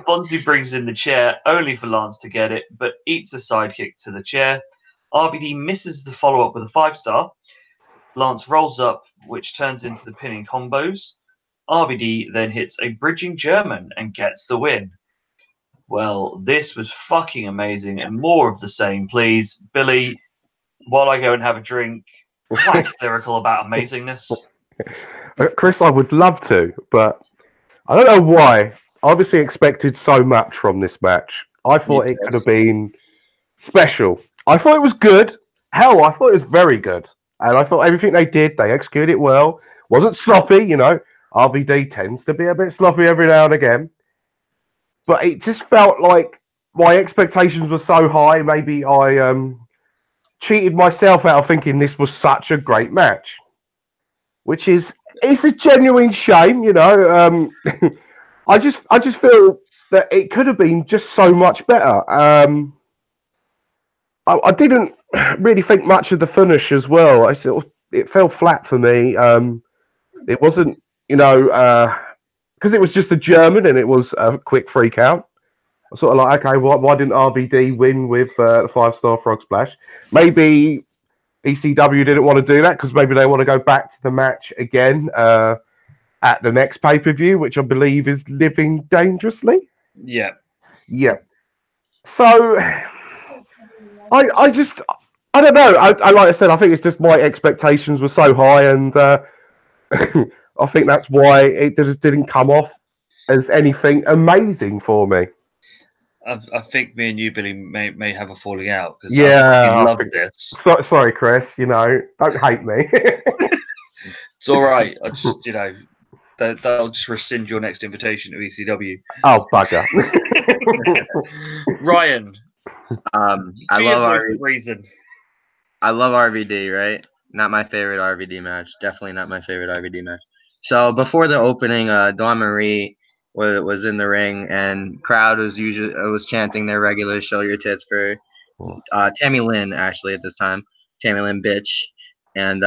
Fonzie brings in the chair only for Lance to get it, but eats a sidekick to the chair. RVD misses the follow-up with a 5-star. Lance rolls up, which turns into the pinning combos. RVD then hits a bridging German and gets the win. Well, this was fucking amazing, and more of the same, please. Billy, while I go and have a drink, wax lyrical about amazingness. Chris, I would love to, but I don't know why. I obviously expected so much from this match. I thought it could have been special. I thought it was good. Hell, I thought it was very good. And I thought everything they did, they executed it well. Wasn't sloppy, RVD tends to be a bit sloppy every now and again. But it just felt like my expectations were so high. Maybe I cheated myself out of thinking this was such a great match, which is it's a genuine shame, you know. I just feel that it could have been just so much better. I didn't really think much of the finish as well. It fell flat for me. It wasn't, you know, because it was just a German and it was a quick freak out. I was sort of like, okay, why didn't RVD win with the 5-star frog splash? Maybe ECW didn't want to do that because maybe they want to go back to the match again at the next pay-per-view, which I believe is Living Dangerously. Yeah. Yeah. So I just I don't know. I like I said, I think it's just my expectations were so high, and I think that's why it just didn't come off as anything amazing for me. I think me and you, Billy, may have a falling out because Yeah, I love this. Sorry, Chris. You know, don't hate me. It's all right. I just, you know, they'll just rescind your next invitation to ECW. Oh, bugger. Ryan, I be a love voice of reason. I love RVD, right? Not my favorite RVD match. Definitely not my favorite RVD match. So before the opening, Dawn Marie was in the ring, and crowd was chanting their regular "Show your tits" for Tammy Lynn, actually at this time, Tammy Lynn bitch, and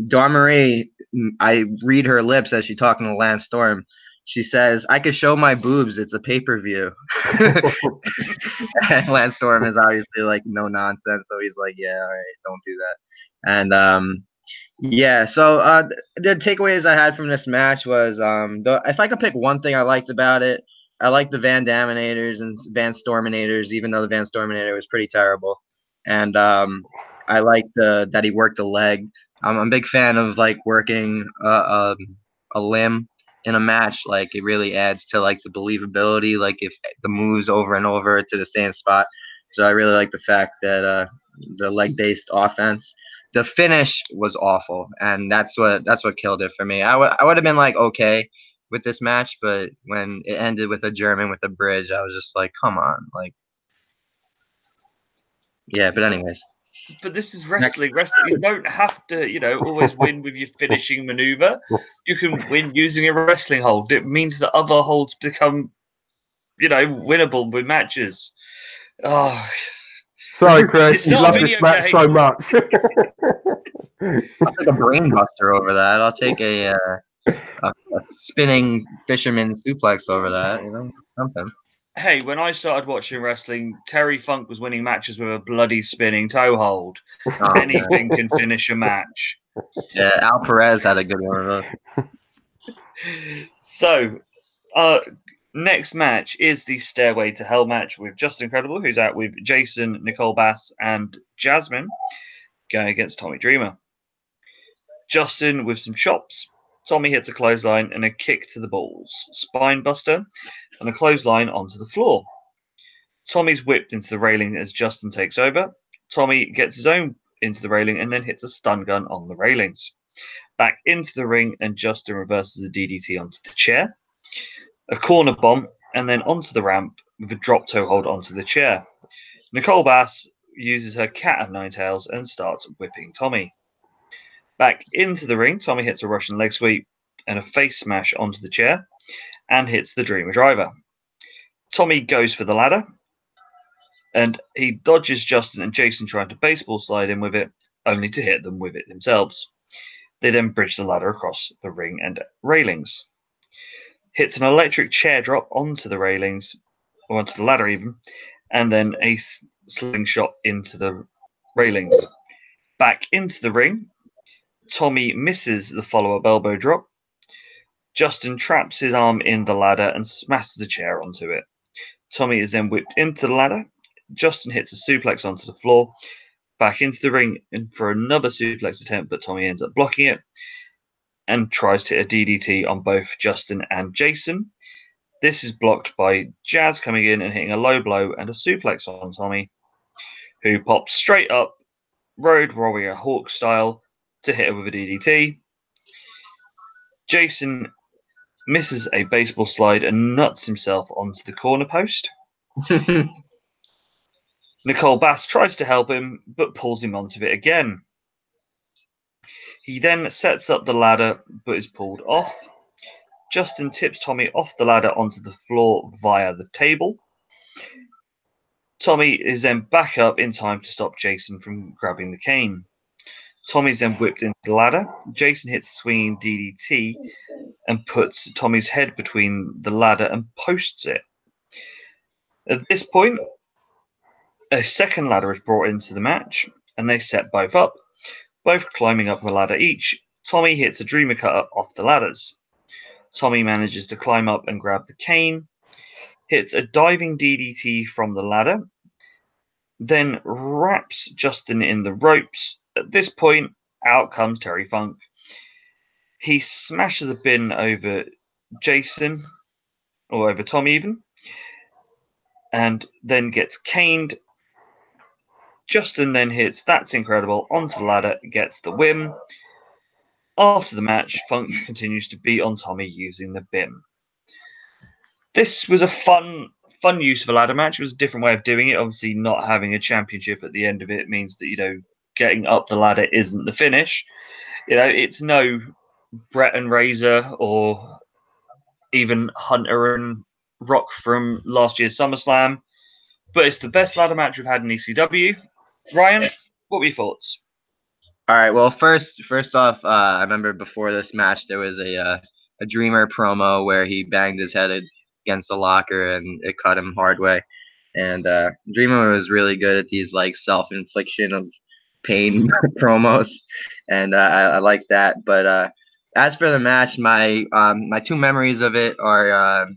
Dawn Marie. I read her lips as she talking to Lance Storm. She says, "I could show my boobs. It's a pay-per-view." And Lance Storm is obviously like no nonsense, so he's like, "Yeah, all right, don't do that." And yeah. So the takeaways I had from this match was if I could pick one thing I liked about it, I liked the Van Daminators and Van Storminators, even though the Van Storminator was pretty terrible. And I liked that he worked the leg. I'm a big fan of like working a limb in a match. Like it really adds to like the believability. Like if the moves over and over to the same spot. So I really like the fact that the leg based offense. The finish was awful, and that's what killed it for me. I would have been like okay with this match, but when it ended with a German with a bridge, I was just like, come on, like, yeah. But anyways, But this is wrestling. Wrestling, you don't have to, you know, always win with your finishing maneuver. You can win using a wrestling hold. It means that other holds become, you know, winnable with matches. Oh, Sorry, Chris. it's You not a love this video match game. so much. I'll take a brain buster over that. I'll take a spinning fisherman suplex over that. You know, something. Hey, when I started watching wrestling, Terry Funk was winning matches with a bloody spinning toe hold. Oh, Anything can finish a match. yeah, Al Perez had a good one of those. So, next match is the Stairway to Hell match with Justin Incredible, who's out with Jason, Nicole Bass, and Jasmine, going against Tommy Dreamer. Justin with some chops. Tommy hits a clothesline and a kick to the balls, spine buster, and a clothesline onto the floor. Tommy's whipped into the railing as Justin takes over. Tommy gets his own into the railing and then hits a stun gun on the railings. Back into the ring, and Justin reverses a DDT onto the chair. A corner bomb, and then onto the ramp with a drop toe hold onto the chair. Nicole Bass uses her cat of nine tails and starts whipping Tommy. Back into the ring, Tommy hits a Russian leg sweep and a face smash onto the chair and hits the Dreamer Driver. Tommy goes for the ladder, and he dodges Justin and Jason trying to baseball slide in with it, only to hit them with it themselves. They then bridge the ladder across the ring and railings. Hits an electric chair drop onto the railings, or onto the ladder even, and then a slingshot into the railings. Back into the ring, Tommy misses the follow-up elbow drop. Justin traps his arm in the ladder and smashes the chair onto it. Tommy is then whipped into the ladder. Justin hits a suplex onto the floor. Back into the ring and for another suplex attempt, but Tommy ends up blocking it and tries to hit a DDT on both Justin and Jason. This is blocked by Jazz coming in and hitting a low blow and a suplex on Tommy, who pops straight up, Road Warrior Hawk style, to hit her with a DDT. Jason misses a baseball slide and nuts himself onto the corner post. Nicole Bass tries to help him, but pulls him onto it again. He then sets up the ladder, but is pulled off. Justin tips Tommy off the ladder onto the floor via the table. Tommy is then back up in time to stop Jason from grabbing the cane. Tommy is then whipped into the ladder. Jason hits a swinging DDT and puts Tommy's head between the ladder and posts it. At this point, a second ladder is brought into the match, and they set both up, both climbing up a ladder each. Tommy hits a Dreamer Cutter off the ladders. Tommy manages to climb up and grab the cane, hits a diving DDT from the ladder, then wraps Justin in the ropes. At this point, out comes Terry Funk. He smashes a bin over Jason, or over Tommy even, and then gets caned. Justin then hits That's Incredible onto the ladder, gets the win. After the match, Funk continues to beat on Tommy using the bin. This was a fun use of a ladder match. It was a different way of doing it. Obviously, not having a championship at the end of it means that, getting up the ladder isn't the finish. It's no Brett and Razor or even Hunter and Rock from last year's SummerSlam, but it's the best ladder match we've had in ECW. Ryan, what were your thoughts? All right. Well, first off, I remember before this match there was a Dreamer promo where he banged his head against the locker and it cut him hard way. And Dreamer was really good at these like self-infliction of pain promos, and I like that. But as for the match, my two memories of it are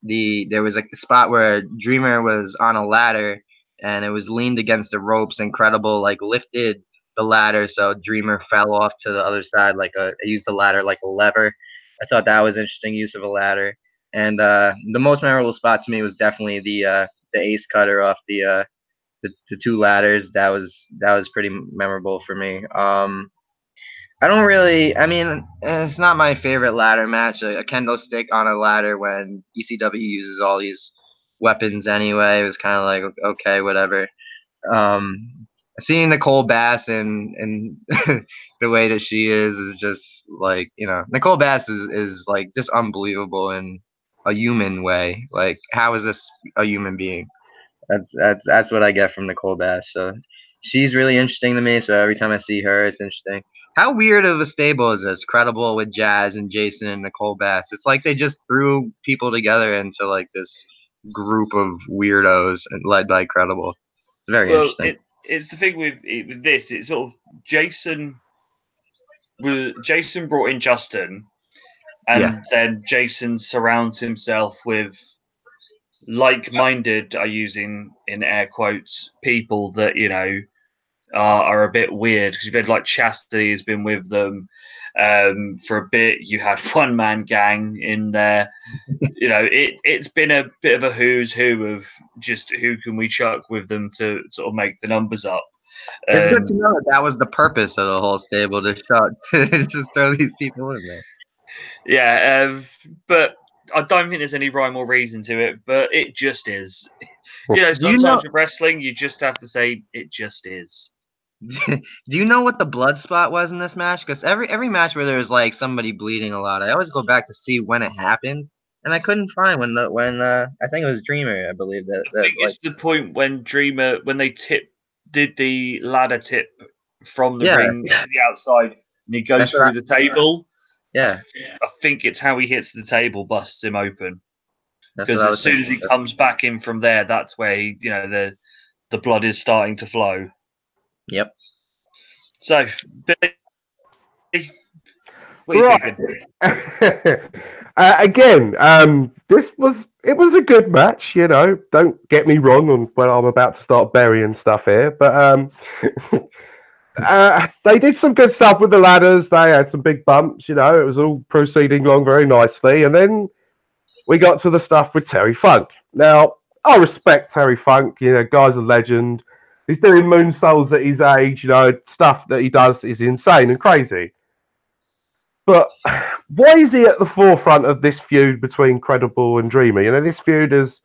there was like the spot where Dreamer was on a ladder and it was leaned against the ropes. Incredible like lifted the ladder so Dreamer fell off to the other side I used the ladder like a lever. I thought that was interesting use of a ladder. And the most memorable spot to me was definitely the ace cutter off the two ladders. That was pretty memorable for me. I don't really. I mean, it's not my favorite ladder match. A kendo stick on a ladder when ECW uses all these weapons anyway. It was kind of like okay, whatever. Seeing Nicole Bass and the way that she is just like Nicole Bass is like just unbelievable in a human way. Like how is this a human being? That's what I get from Nicole Bass. So she's really interesting to me. So every time I see her, it's interesting. How weird of a stable is this? Credible with Jazz and Jason and Nicole Bass. It's like they just threw people together into like this group of weirdos and led by Credible. It's very interesting. It's the thing with this. It's sort of Jason brought in Justin, and then Jason surrounds himself with like-minded, are using in air quotes, people that are a bit weird, because you've had like Chastity has been with them for a bit. You had One Man Gang in there. It's been a bit of a who's who of just who can we chuck with them to sort of make the numbers up. It's good to know that was the purpose of the whole stable, to just throw these people in there. Yeah, but I don't think there's any rhyme or reason to it, but it just is. Sometimes with wrestling, you just have to say it just is. Do you know what the blood spot was in this match? Because every match where there's like somebody bleeding a lot, I always go back to see when it happened, and I couldn't find when I think it was Dreamer, I believe that. I think it's the point when Dreamer, when they did the ladder tip from the ring to the outside, and he goes through the table. Yeah, I think it's how he hits the table, busts him open. Because as soon as he comes back in from there, that's where the blood is starting to flow. Yep. So, Billy, what are you thinking? Again, it was a good match. Don't get me wrong on when I'm about to start burying stuff here, but they did some good stuff with the ladders. They had some big bumps. It was all proceeding along very nicely, and then we got to the stuff with Terry Funk. Now, I respect Terry Funk. Guy's a legend. He's doing moonsaults at his age. Stuff that he does is insane and crazy. But why is he at the forefront of this feud between Credible and Dreamer? This feud has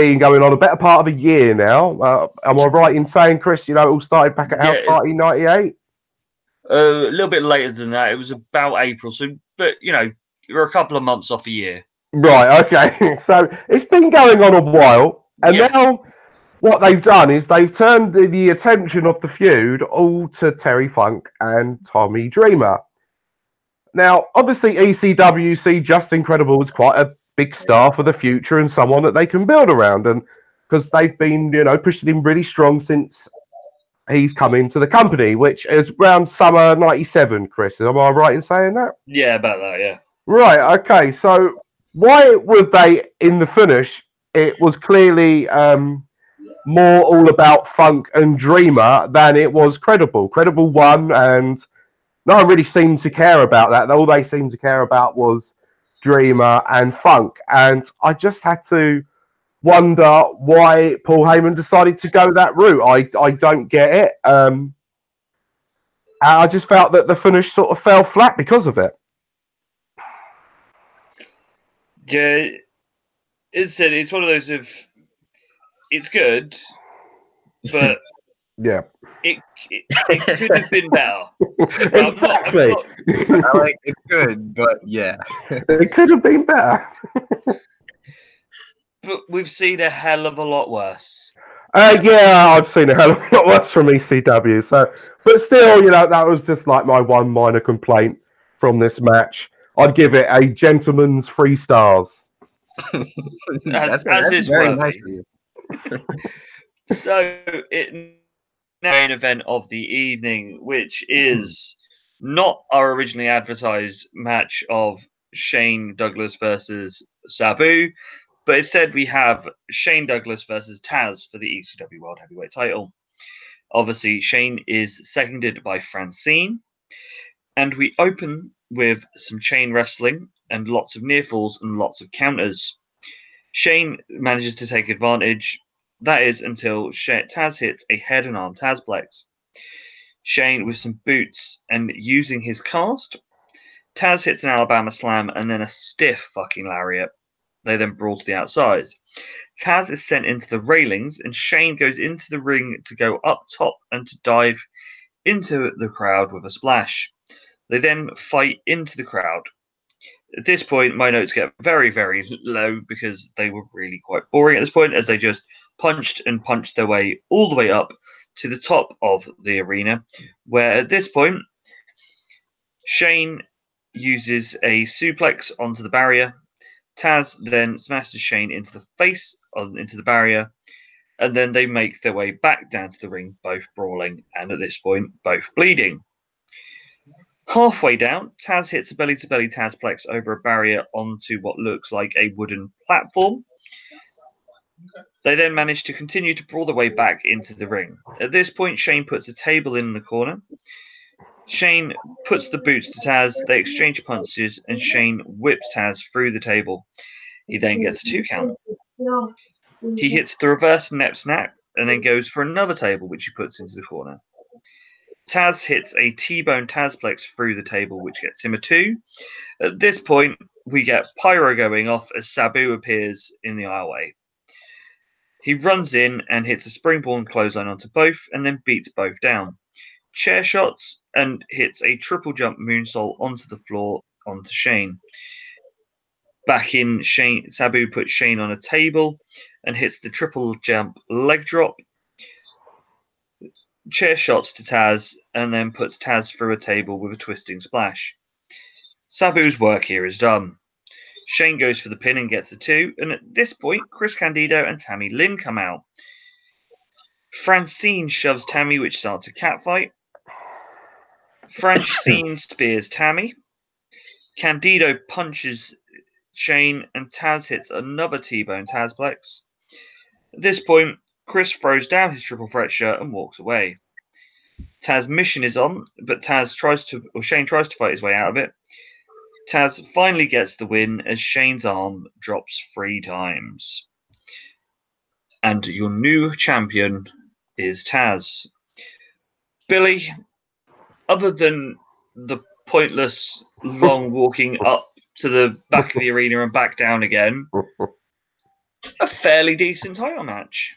been going on a better part of a year now. Am I right in saying, Chris, it all started back at House Party 98? A little bit later than that. It was about April. So, but, we're a couple of months off a year. Right, okay. So it's been going on a while. And now what they've done is they've turned the attention of the feud all to Terry Funk and Tommy Dreamer. Now, obviously, ECW see Justin Credible as quite a big star for the future and someone that they can build around. And because they've been, pushing him really strong since he's come into the company, which is around summer 97, Chris. Am I right in saying that? Yeah, about that, yeah. Right, okay. So why would they, in the finish, it was clearly more all about Funk and Dreamer than it was Credible. Credible won, and no one really seemed to care about that. All they seemed to care about was Dreamer and Funk. And I just had to wonder why Paul Heyman decided to go that route. I don't get it. I just felt that the finish sort of fell flat because of it. Yeah, it's one of those of it's good, but yeah, it could have been better. Exactly. It's good, but yeah, it could have been better. But we've seen a hell of a lot worse. Yeah, I've seen a hell of a lot worse from ECW. So, but still, that was just like my one minor complaint from this match. I'd give it a gentleman's 3 stars. As is very nice of you. So, main event of the evening, which is not our originally advertised match of Shane Douglas versus Sabu, but instead we have Shane Douglas versus Taz for the ECW World Heavyweight title. Obviously, Shane is seconded by Francine, and we open with some chain wrestling and lots of near falls and lots of counters. Shane manages to take advantage. That is until Taz hits a head and arm Tazplex. Shane with some boots and using his cast. Taz hits an Alabama slam and then a stiff fucking lariat. They then brawl to the outside. Taz is sent into the railings and Shane goes into the ring to go up top and to dive into the crowd with a splash. They then fight into the crowd. At this point, my notes get very, very low because they were really quite boring at this point, as they just punched their way all the way up to the top of the arena, where at this point, Shane uses a suplex onto the barrier. Taz then smashes Shane into the face, into the barrier, and then they make their way back down to the ring, both brawling, and at this point, both bleeding. Halfway down, Taz hits a belly-to-belly Tazplex over a barrier onto what looks like a wooden platform. They then manage to continue to brawl their way back into the ring. At this point, Shane puts a table in the corner. Shane puts the boots to Taz, they exchange punches, and Shane whips Taz through the table. He then gets a 2 count. He hits the reverse nep snap and then goes for another table, which he puts into the corner. Taz hits a T-bone Tazplex through the table, which gets him a 2. At this point, we get pyro going off as Sabu appears in the aisleway. He runs in and hits a springboard clothesline onto both and then beats both down. Chair shots and hits a triple jump moonsault onto the floor onto Shane. Back in, Sabu puts Shane on a table and hits the triple jump leg drop. Chair shots to Taz and then puts Taz through a table with a twisting splash. Sabu's work here is done. Shane goes for the pin and gets a 2, and at this point, Chris Candido and Tammy Lynn come out. Francine shoves Tammy, which starts a catfight. Francine spears Tammy. Candido punches Shane, and Taz hits another T-bone Tazplex. At this point, Chris throws down his triple threat shirt and walks away. Taz's mission is on, but Shane tries to fight his way out of it. Taz finally gets the win as Shane's arm drops 3 times. And your new champion is Taz. Billy, other than the pointless long walking up to the back of the arena and back down again, a fairly decent title match.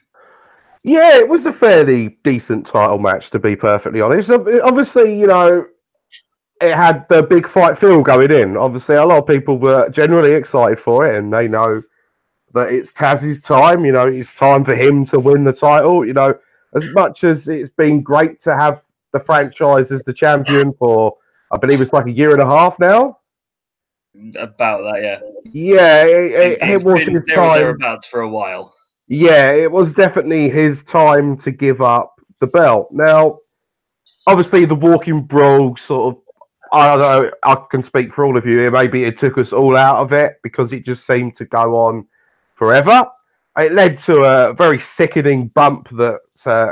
Yeah, it was a fairly decent title match, to be perfectly honest. Obviously, it had the big fight feel going in. Obviously, a lot of people were generally excited for it, and they know that it's Taz's time. It's time for him to win the title. As much as it's been great to have the franchise as the champion for, I believe it's like a year and a half now. About that, yeah. Yeah, it was his there or time. thereabouts for a while. Yeah, it was definitely his time to give up the belt. Now, obviously, the walking brawl sort of, I don't know, I can speak for all of you here. Maybe it took us all out of it because it just seemed to go on forever. It led to a very sickening bump that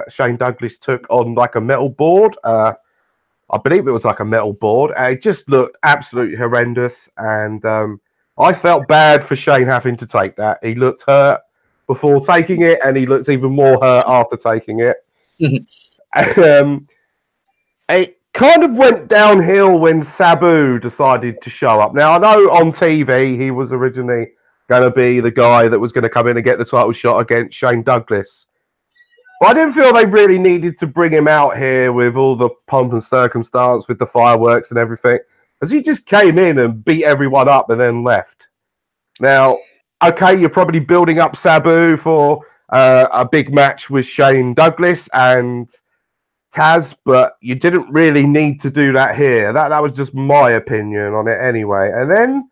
Shane Douglas took on like a metal board. I believe it was like a metal board. It just looked absolutely horrendous. And I felt bad for Shane having to take that. He looked hurt before taking it, and he looked even more hurt after taking it. It kind of went downhill when Sabu decided to show up. Now, I know on TV he was originally going to be the guy that was going to come in and get the title shot against Shane Douglas. But I didn't feel they really needed to bring him out here with all the pomp and circumstance, with the fireworks and everything, as he just came in and beat everyone up and then left. Now, okay, you're probably building up Sabu for a big match with Shane Douglas and Taz, but you didn't really need to do that here. That was just my opinion on it anyway. And then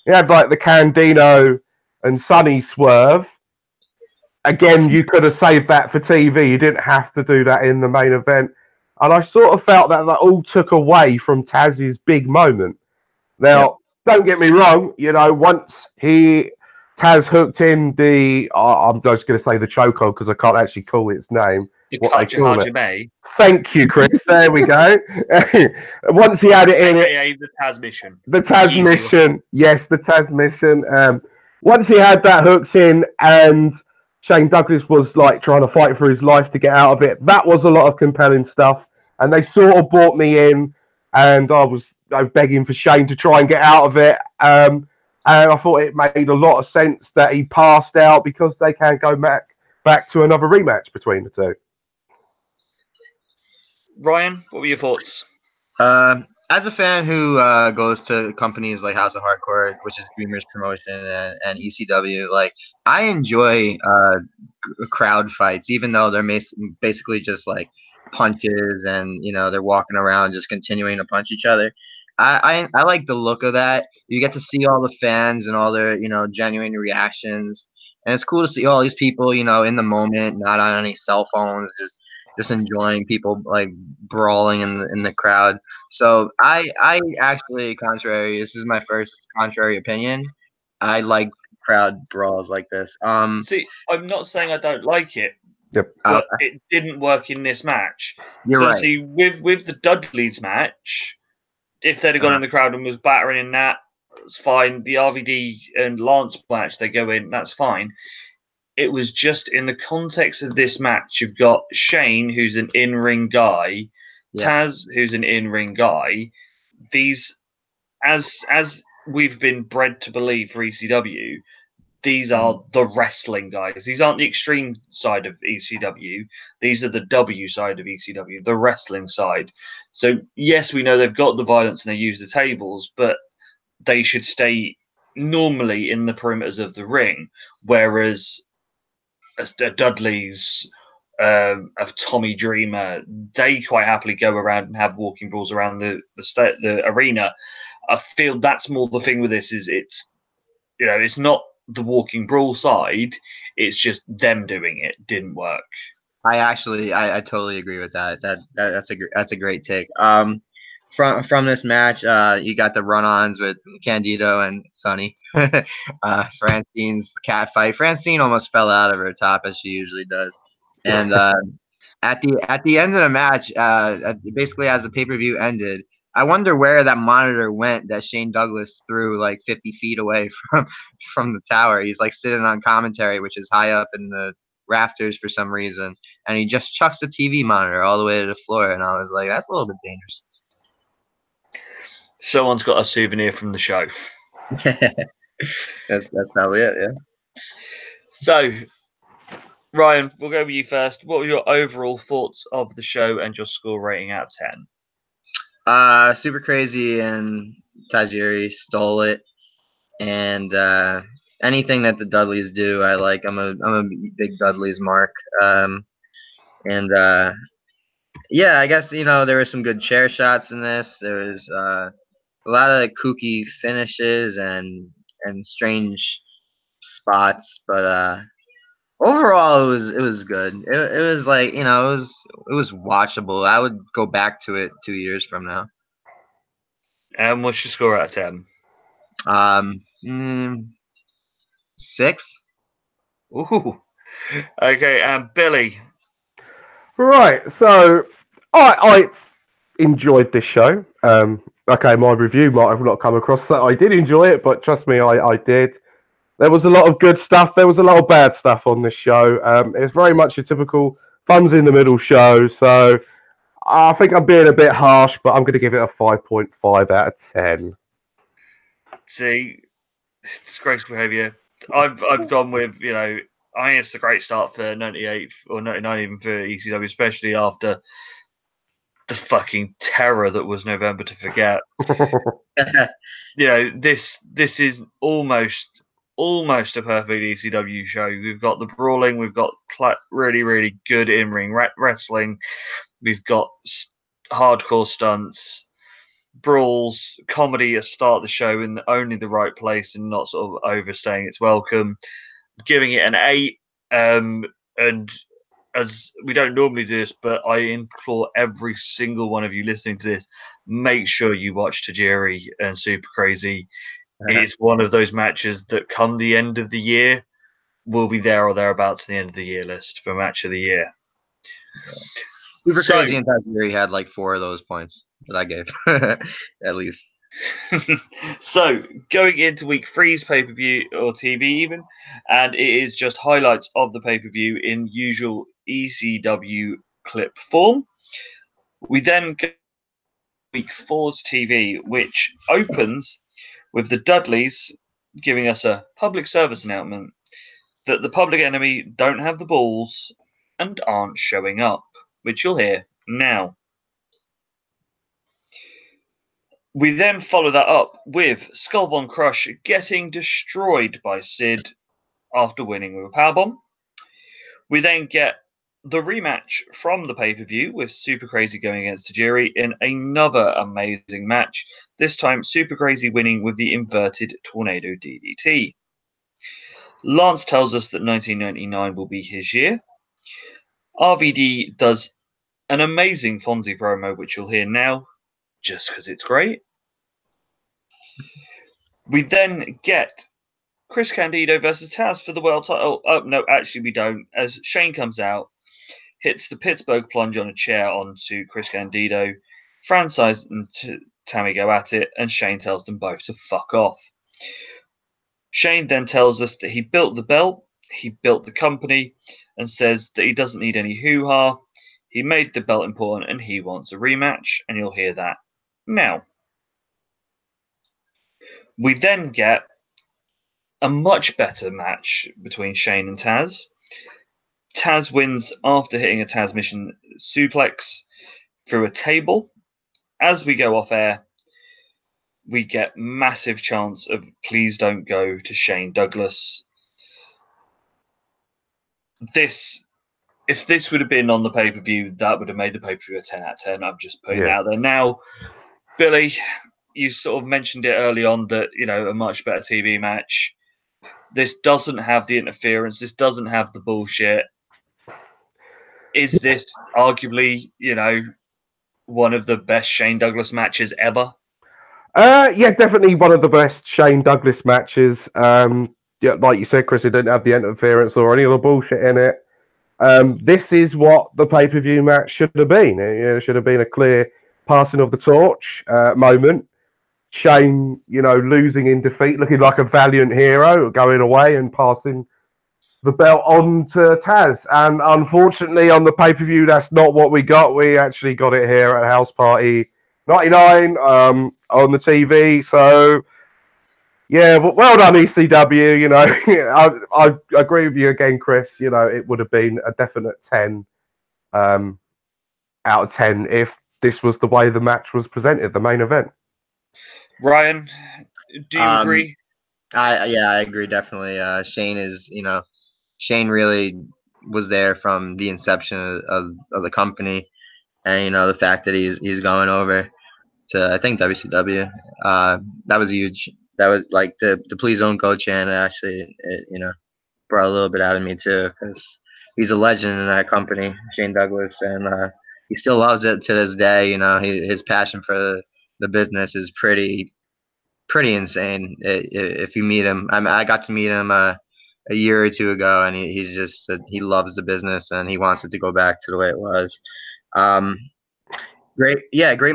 you had like the Candido and Sonny swerve. Again, you could have saved that for TV. You didn't have to do that in the main event. And I sort of felt that all took away from Taz's big moment. Now, Don't get me wrong, once Taz hooked in I'm just going to say the chokehold because I can't actually call its name. Thank you, Chris. There we go. Once he had it in it. The Taz mission. The Taz mission. Yes, the Taz mission. Once he had that hooked in and Shane Douglas was like trying to fight for his life to get out of it, that was a lot of compelling stuff. And they sort of brought me in, and I was begging for Shane to try and get out of it. And I thought it made a lot of sense that he passed out because they can go back to another rematch between the two. Ryan, what were your thoughts? As a fan who goes to companies like House of Hardcore, which is Dreamers Promotion, and ECW, like I enjoy crowd fights, even though they're basically just like punches and they're walking around just continuing to punch each other. I like the look of that. You get to see all the fans and all their genuine reactions, and it's cool to see all these people in the moment, not on any cell phones, just enjoying people like brawling in the crowd. So I actually, this is my first contrary opinion. I like crowd brawls like this. See, I'm not saying I don't like it, Yep. but it didn't work in this match. You're right. See, with the Dudleys match, if they'd have gone in the crowd and was battering in that, it's fine. The RVD and Lance match, they go in, that's fine. It was just in the context of this match, you've got Shane, who's an in-ring guy, Taz, who's an in-ring guy. These, as we've been bred to believe for ECW, these are the wrestling guys. These aren't the extreme side of ECW. These are the W side of ECW, the wrestling side. So, yes, we know they've got the violence and they use the tables, but they should stay normally in the perimeters of the ring, whereas Dudley's of Tommy Dreamer, they quite happily go around and have walking brawls around the arena. I feel that's more the thing with this is it's not the walking brawl side, it's just them doing it didn't work. I totally agree with that. That's a great take. From this match, you got the run-ons with Candido and Sonny. Francine's cat fight. Francine almost fell out of her top as she usually does. And at the end of the match, basically as the pay-per-view ended, I wonder where that monitor went that Shane Douglas threw like 50 feet away from the tower. He's like sitting on commentary, which is high up in the rafters for some reason, and he just chucks the TV monitor all the way to the floor. And I was like, that's a little bit dangerous. Someone's got a souvenir from the show. that's probably it, yeah. So, Ryan, we'll go with you first. What were your overall thoughts of the show and your score rating out of 10? Super Crazy and Tajiri stole it, and anything that the Dudleys do, I like. I'm a big Dudleys mark. And yeah, I guess there were some good chair shots in this. There was a lot of kooky finishes and strange spots, but overall it was good. It was like it was watchable. I would go back to it 2 years from now. And what's your score out of 10? Um, 6. Ooh. Okay, and Billy. Right, so I enjoyed this show. Okay, my review might have not come across that I did enjoy it, but trust me, I did. There was a lot of good stuff. There was a lot of bad stuff on this show. It's very much a typical thumbs in the middle show. So I think I'm being a bit harsh, but I'm going to give it a 5.5 out of 10. See, disgraceful behaviour. I've gone with, I think it's a great start for 98 or 99 even for ECW, especially after the fucking terror that was November to Forget. This is almost a perfect ECW show. We've got the brawling, we've got really, really good in-ring wrestling, we've got hardcore stunts, brawls, comedy at the start of the show in only the right place and not sort of overstaying its welcome. Giving it an 8, and as we don't normally do this, but I implore every single one of you listening to this, make sure you watch Tajiri and Super Crazy. It's one of those matches that come the end of the year will be there or thereabouts in the end of the year list for match of the year. Super Crazy and Tajiri had like 4 of those points that I gave, at least. So, going into week 3's pay-per-view or TV even, and it is just highlights of the pay-per-view in usual ECW clip form. We then go to week 4's TV, which opens with the Dudleys giving us a public service announcement that the Public Enemy don't have the balls and aren't showing up, which you'll hear now. We then follow that up with Skull Von Crush getting destroyed by Sid after winning with a powerbomb. We then get the rematch from the pay-per-view with Super Crazy going against Tajiri in another amazing match, this time Super Crazy winning with the inverted Tornado DDT. Lance tells us that 1999 will be his year. RVD does an amazing Fonzie promo, which you'll hear now, just because it's great. We then get Chris Candido versus Taz for the world title. Oh, no, actually we don't. As Shane comes out, hits the Pittsburgh plunge on a chair onto Chris Candido. Franchise and Tammy go at it, and Shane tells them both to fuck off. Shane then tells us that he built the belt, he built the company, and says that he doesn't need any hoo-ha. He made the belt important, and he wants a rematch, and you'll hear that now. We then get a much better match between Shane and Taz. Taz wins after hitting a Tazmission suplex through a table. As we go off air, we get massive chants of please don't go to Shane Douglas. If this would have been on the pay-per-view, that would have made the pay-per-view a 10 out of 10. I'm just putting it out there now. Billy, you sort of mentioned it early on that, a much better TV match. This doesn't have the interference. This doesn't have the bullshit. Is this arguably, one of the best Shane Douglas matches ever? Yeah, definitely one of the best Shane Douglas matches. Yeah, like you said, Chris, it didn't have the interference or any of the bullshit in it. This is what the pay-per-view match should have been. It should have been a clear passing of the torch moment. Shane, losing in defeat, looking like a valiant hero, going away and passing the belt on to Taz. And unfortunately, on the pay-per-view, that's not what we got. We actually got it here at House Party 99 on the TV. So, Yeah, well done, ECW. You know, I agree with you again, Chris. You know, it would have been a definite 10 out of 10 if this was the way the match was presented, the main event. Ryan, do you Um, agree? I agree definitely. Shane really was there from the inception of the company, and the fact that he's going over to I think WCW, that was huge. That was like the please don't go chant. It brought a little bit out of me too, because he's a legend in that company, Shane Douglas, and he still loves it to this day. His passion for the business is pretty insane. If you meet him, I got to meet him a year or two ago, and he's just he loves the business and he wants it to go back to the way it was. Um, great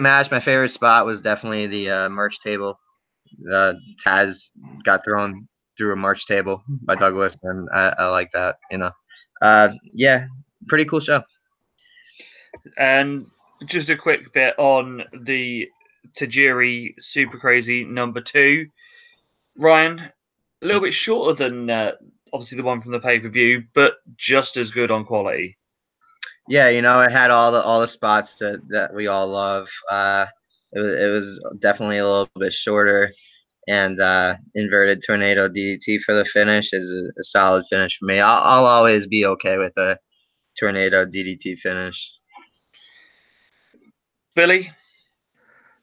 match. My favorite spot was definitely the merch table. Taz got thrown through a merch table by Douglas, and I like that. Yeah, pretty cool show. And just a quick bit on the Tajiri Super Crazy #2. Ryan, a little bit shorter than obviously the one from the pay-per-view, but just as good on quality. Yeah, it had all the spots that we all love. It was definitely a little bit shorter, and inverted tornado DDT for the finish is a solid finish for me. I'll always be okay with a tornado DDT finish. Billy?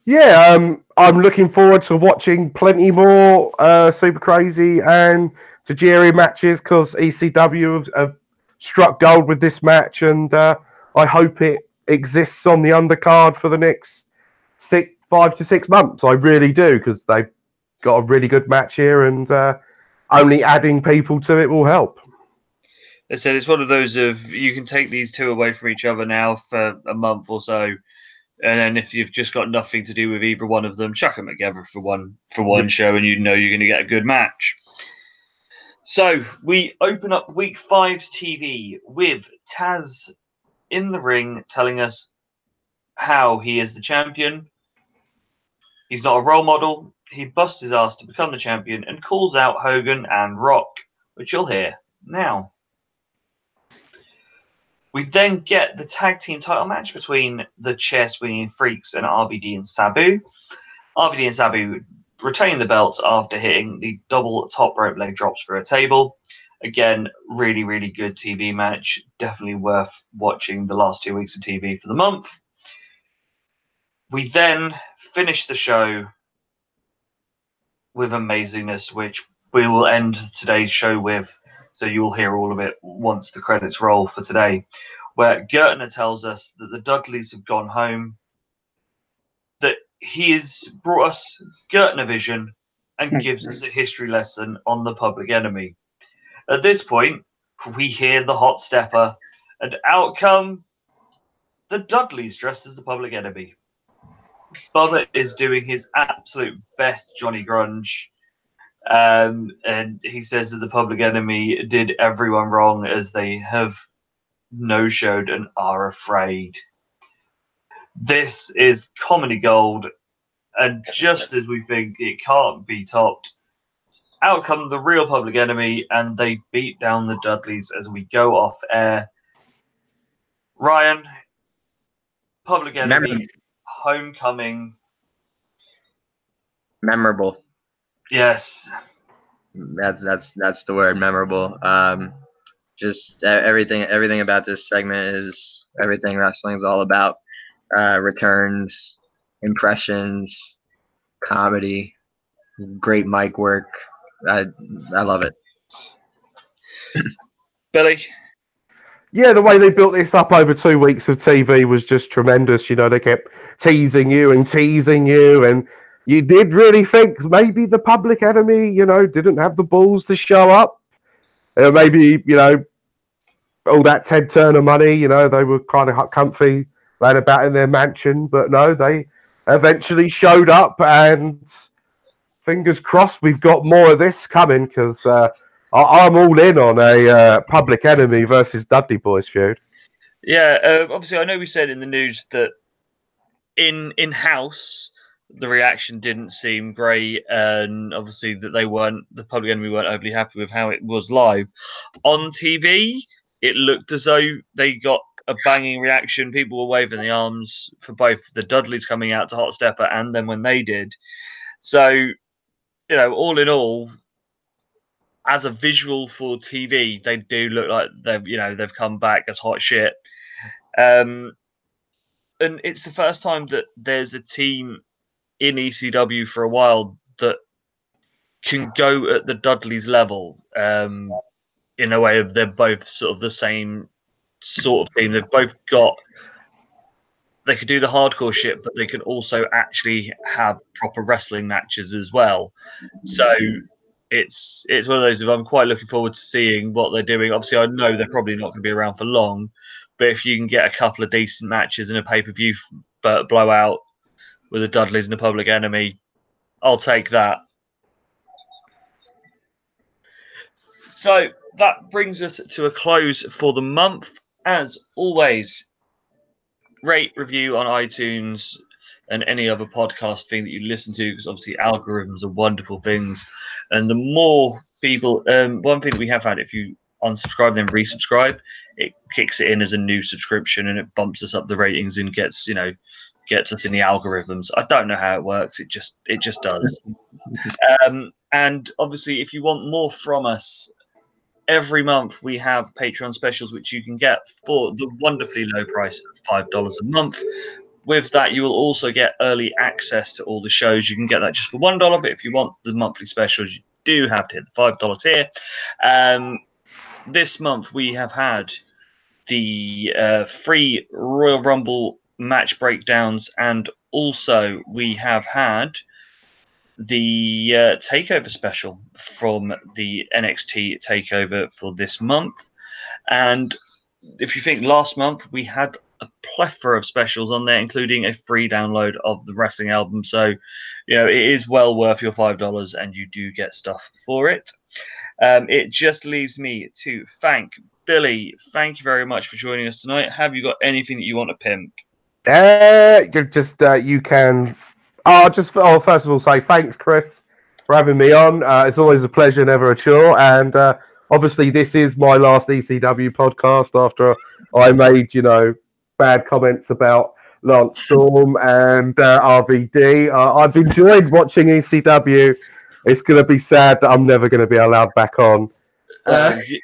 Yeah, I'm looking forward to watching plenty more Super Crazy and Tajiri matches because ECW have struck gold with this match, and I hope it exists on the undercard for the next 5 to 6 months. I really do, because they've got a really good match here, and only adding people to it will help. I said it's one of those of you can take these two away from each other now for a month or so, and then if you've just got nothing to do with either one of them, chuck them together for one show, and you know you're going to get a good match. So we open up week 5's TV with Taz in the ring telling us how he is the champion. He's not a role model. He busts his ass to become the champion and calls out Hogan and Rock, which you'll hear now. We then get the tag team title match between the chair swinging freaks and RVD and Sabu. RVD and Sabu retain the belts after hitting the double top rope leg drops for a table. Again, really, really good TV match. Definitely worth watching the last 2 weeks of TV for the month. We then finish the show with amazingness, which we will end today's show with. So you will hear all of it once the credits roll for today, where Gertner tells us that the Dudleys have gone home, that he has brought us Gertner vision and gives us a history lesson on the Public Enemy. At this point, we hear the hot stepper, and out come the Dudleys dressed as the Public Enemy. Bubba is doing his absolute best Johnny Grunge. And he says that the Public Enemy did everyone wrong as they have no-showed and are afraid. This is comedy gold, and just as we think it can't be topped, out come the real Public Enemy, and they beat down the Dudleys as we go off air. Ryan, Public Enemy, Homecoming. Memorable. Yes. That's the word, memorable. Just everything about this segment is everything wrestling is all about. Returns, impressions, comedy, great mic work. I love it. Billy? Yeah, the way they built this up over 2 weeks of TV was just tremendous. They kept teasing you, and you did really think maybe the Public Enemy, didn't have the balls to show up. Maybe, all that Ted Turner money, they were kind of comfy laying about in their mansion. But no, they eventually showed up, and fingers crossed we've got more of this coming, because I'm all in on a Public Enemy versus Dudley Boys feud. Yeah, obviously I know we said in the news that in-house the reaction didn't seem great, and obviously that the Public Enemy weren't overly happy with how it was live. On TV, it looked as though they got a banging reaction. People were waving the arms for both the Dudleys coming out to Hot Stepper and then when they did. So, all in all, as a visual for TV, they do look like they've come back as hot shit. And it's the first time that there's a team in ECW for a while that can go at the Dudleys level. In a way of they're both sort of the same sort of team. They've both they could do the hardcore shit, but they can also actually have proper wrestling matches as well. So it's one of those. I'm quite looking forward to seeing what they're doing. Obviously, I know they're probably not going to be around for long, but if you can get a couple of decent matches in a pay-per-view blowout with the Dudleys and the Public Enemy, I'll take that. So that brings us to a close for the month. As always, rate, review on iTunes and any other podcast thing that you listen to, because obviously algorithms are wonderful things. And the more people, one thing that we have had, if you unsubscribe then resubscribe, it kicks it in as a new subscription and it bumps us up the ratings and gets us in the algorithms. I don't know how it works. It just does. And obviously, if you want more from us, every month we have Patreon specials, which you can get for the wonderfully low price of $5 a month. With that, you will also get early access to all the shows. You can get that just for $1, but if you want the monthly specials, you do have to hit the $5 tier. This month, we have had the free Royal Rumble match breakdowns, and also we have had the takeover special from the NXT takeover for this month. And if you think last month, we had a plethora of specials on there, including a free download of the wrestling album. So, it is well worth your $5 and you do get stuff for it. It just leaves me to thank Billy. Thank you very much for joining us tonight. Have you got anything that you want to pimp? You can. First of all, say thanks, Chris, for having me on. It's always a pleasure, never a chore. And obviously, this is my last ECW podcast after I made, bad comments about Lance Storm and RVD. I've enjoyed watching ECW. It's going to be sad that I'm never going to be allowed back on. You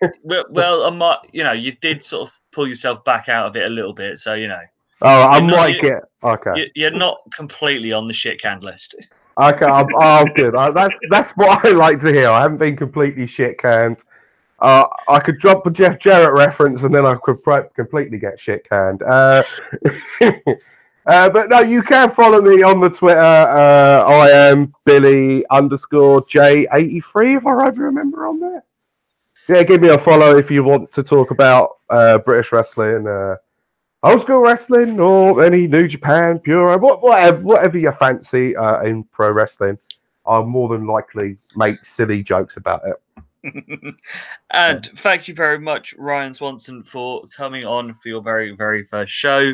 did sort of pull yourself back out of it a little bit, so Oh, I might get okay. You're not completely on the shit canned list. Okay, good. That's what I like to hear. I haven't been completely shit canned. I could drop a Jeff Jarrett reference and then I could completely get shit canned. But no, you can follow me on the Twitter. I am Billy_J83, if I remember on there. Yeah, give me a follow if you want to talk about British wrestling, old school wrestling, or any New Japan, Puro, whatever you fancy in pro wrestling. I'll more than likely make silly jokes about it. And thank you very much, Ryan Swanson, for coming on for your very, very first show.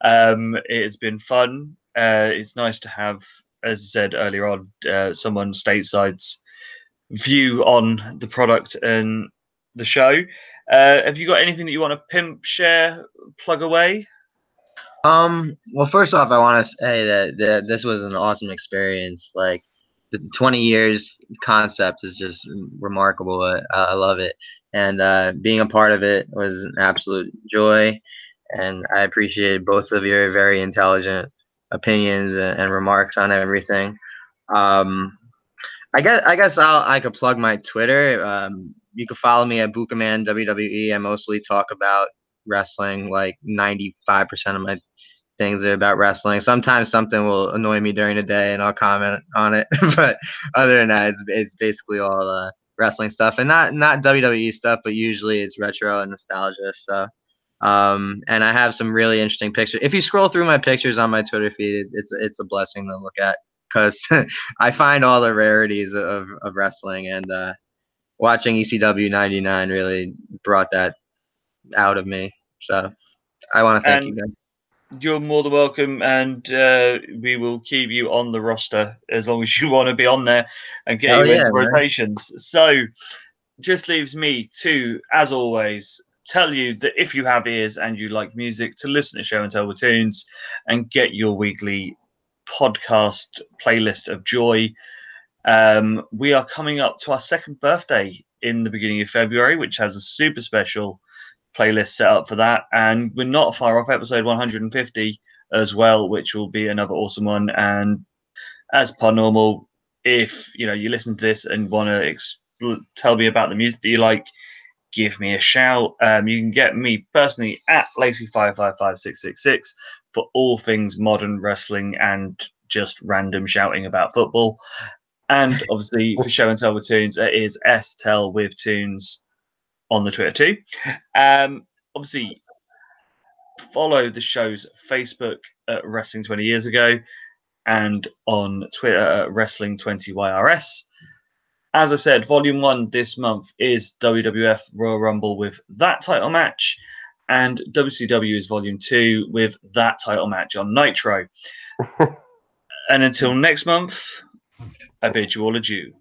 It has been fun. It's nice to have, as I said earlier on, someone stateside's view on the product and the show. Have you got anything that you want to pimp, share, plug away? Well, first off, I want to say that this was an awesome experience. Like, the 20 years concept is just remarkable. I love it. And being a part of it was an absolute joy. And I appreciate both of your very intelligent opinions and remarks on everything. I guess I could plug my Twitter. You can follow me at Bukaman WWE. I mostly talk about wrestling. Like 95% of my things are about wrestling. Sometimes something will annoy me during the day, and I'll comment on it. But other than that, it's basically all wrestling stuff, and not WWE stuff. But usually it's retro and nostalgia. So, and I have some really interesting pictures. If you scroll through my pictures on my Twitter feed, it's a blessing to look at, because I find all the rarities of wrestling, and watching ECW '99 really brought that out of me. So I want to thank you guys. You're more than welcome, and we will keep you on the roster as long as you want to be on there and get Hell you yeah, into man. rotations. So, just leaves me to, as always, tell you that if you have ears and you like music, to listen to Show and Tell with Tunes and get your weekly podcast playlist of joy. We are coming up to our second birthday in the beginning of February, which has a super special playlist set up for that. And we're not far off episode 150 as well, which will be another awesome one. And as per normal, if you listen to this and want to tell me about the music that you like, give me a shout. You can get me personally at Lacey555666 for all things modern wrestling and just random shouting about football. And obviously for Show and Tell with Tunes, it is STell with Tunes on the Twitter too. Obviously, follow the show's Facebook at Wrestling 20 Years Ago and on Twitter at Wrestling20YRS. As I said, Volume 1 this month is WWF Royal Rumble with that title match, and WCW is Volume 2 with that title match on Nitro. And until next month, I bid you all adieu.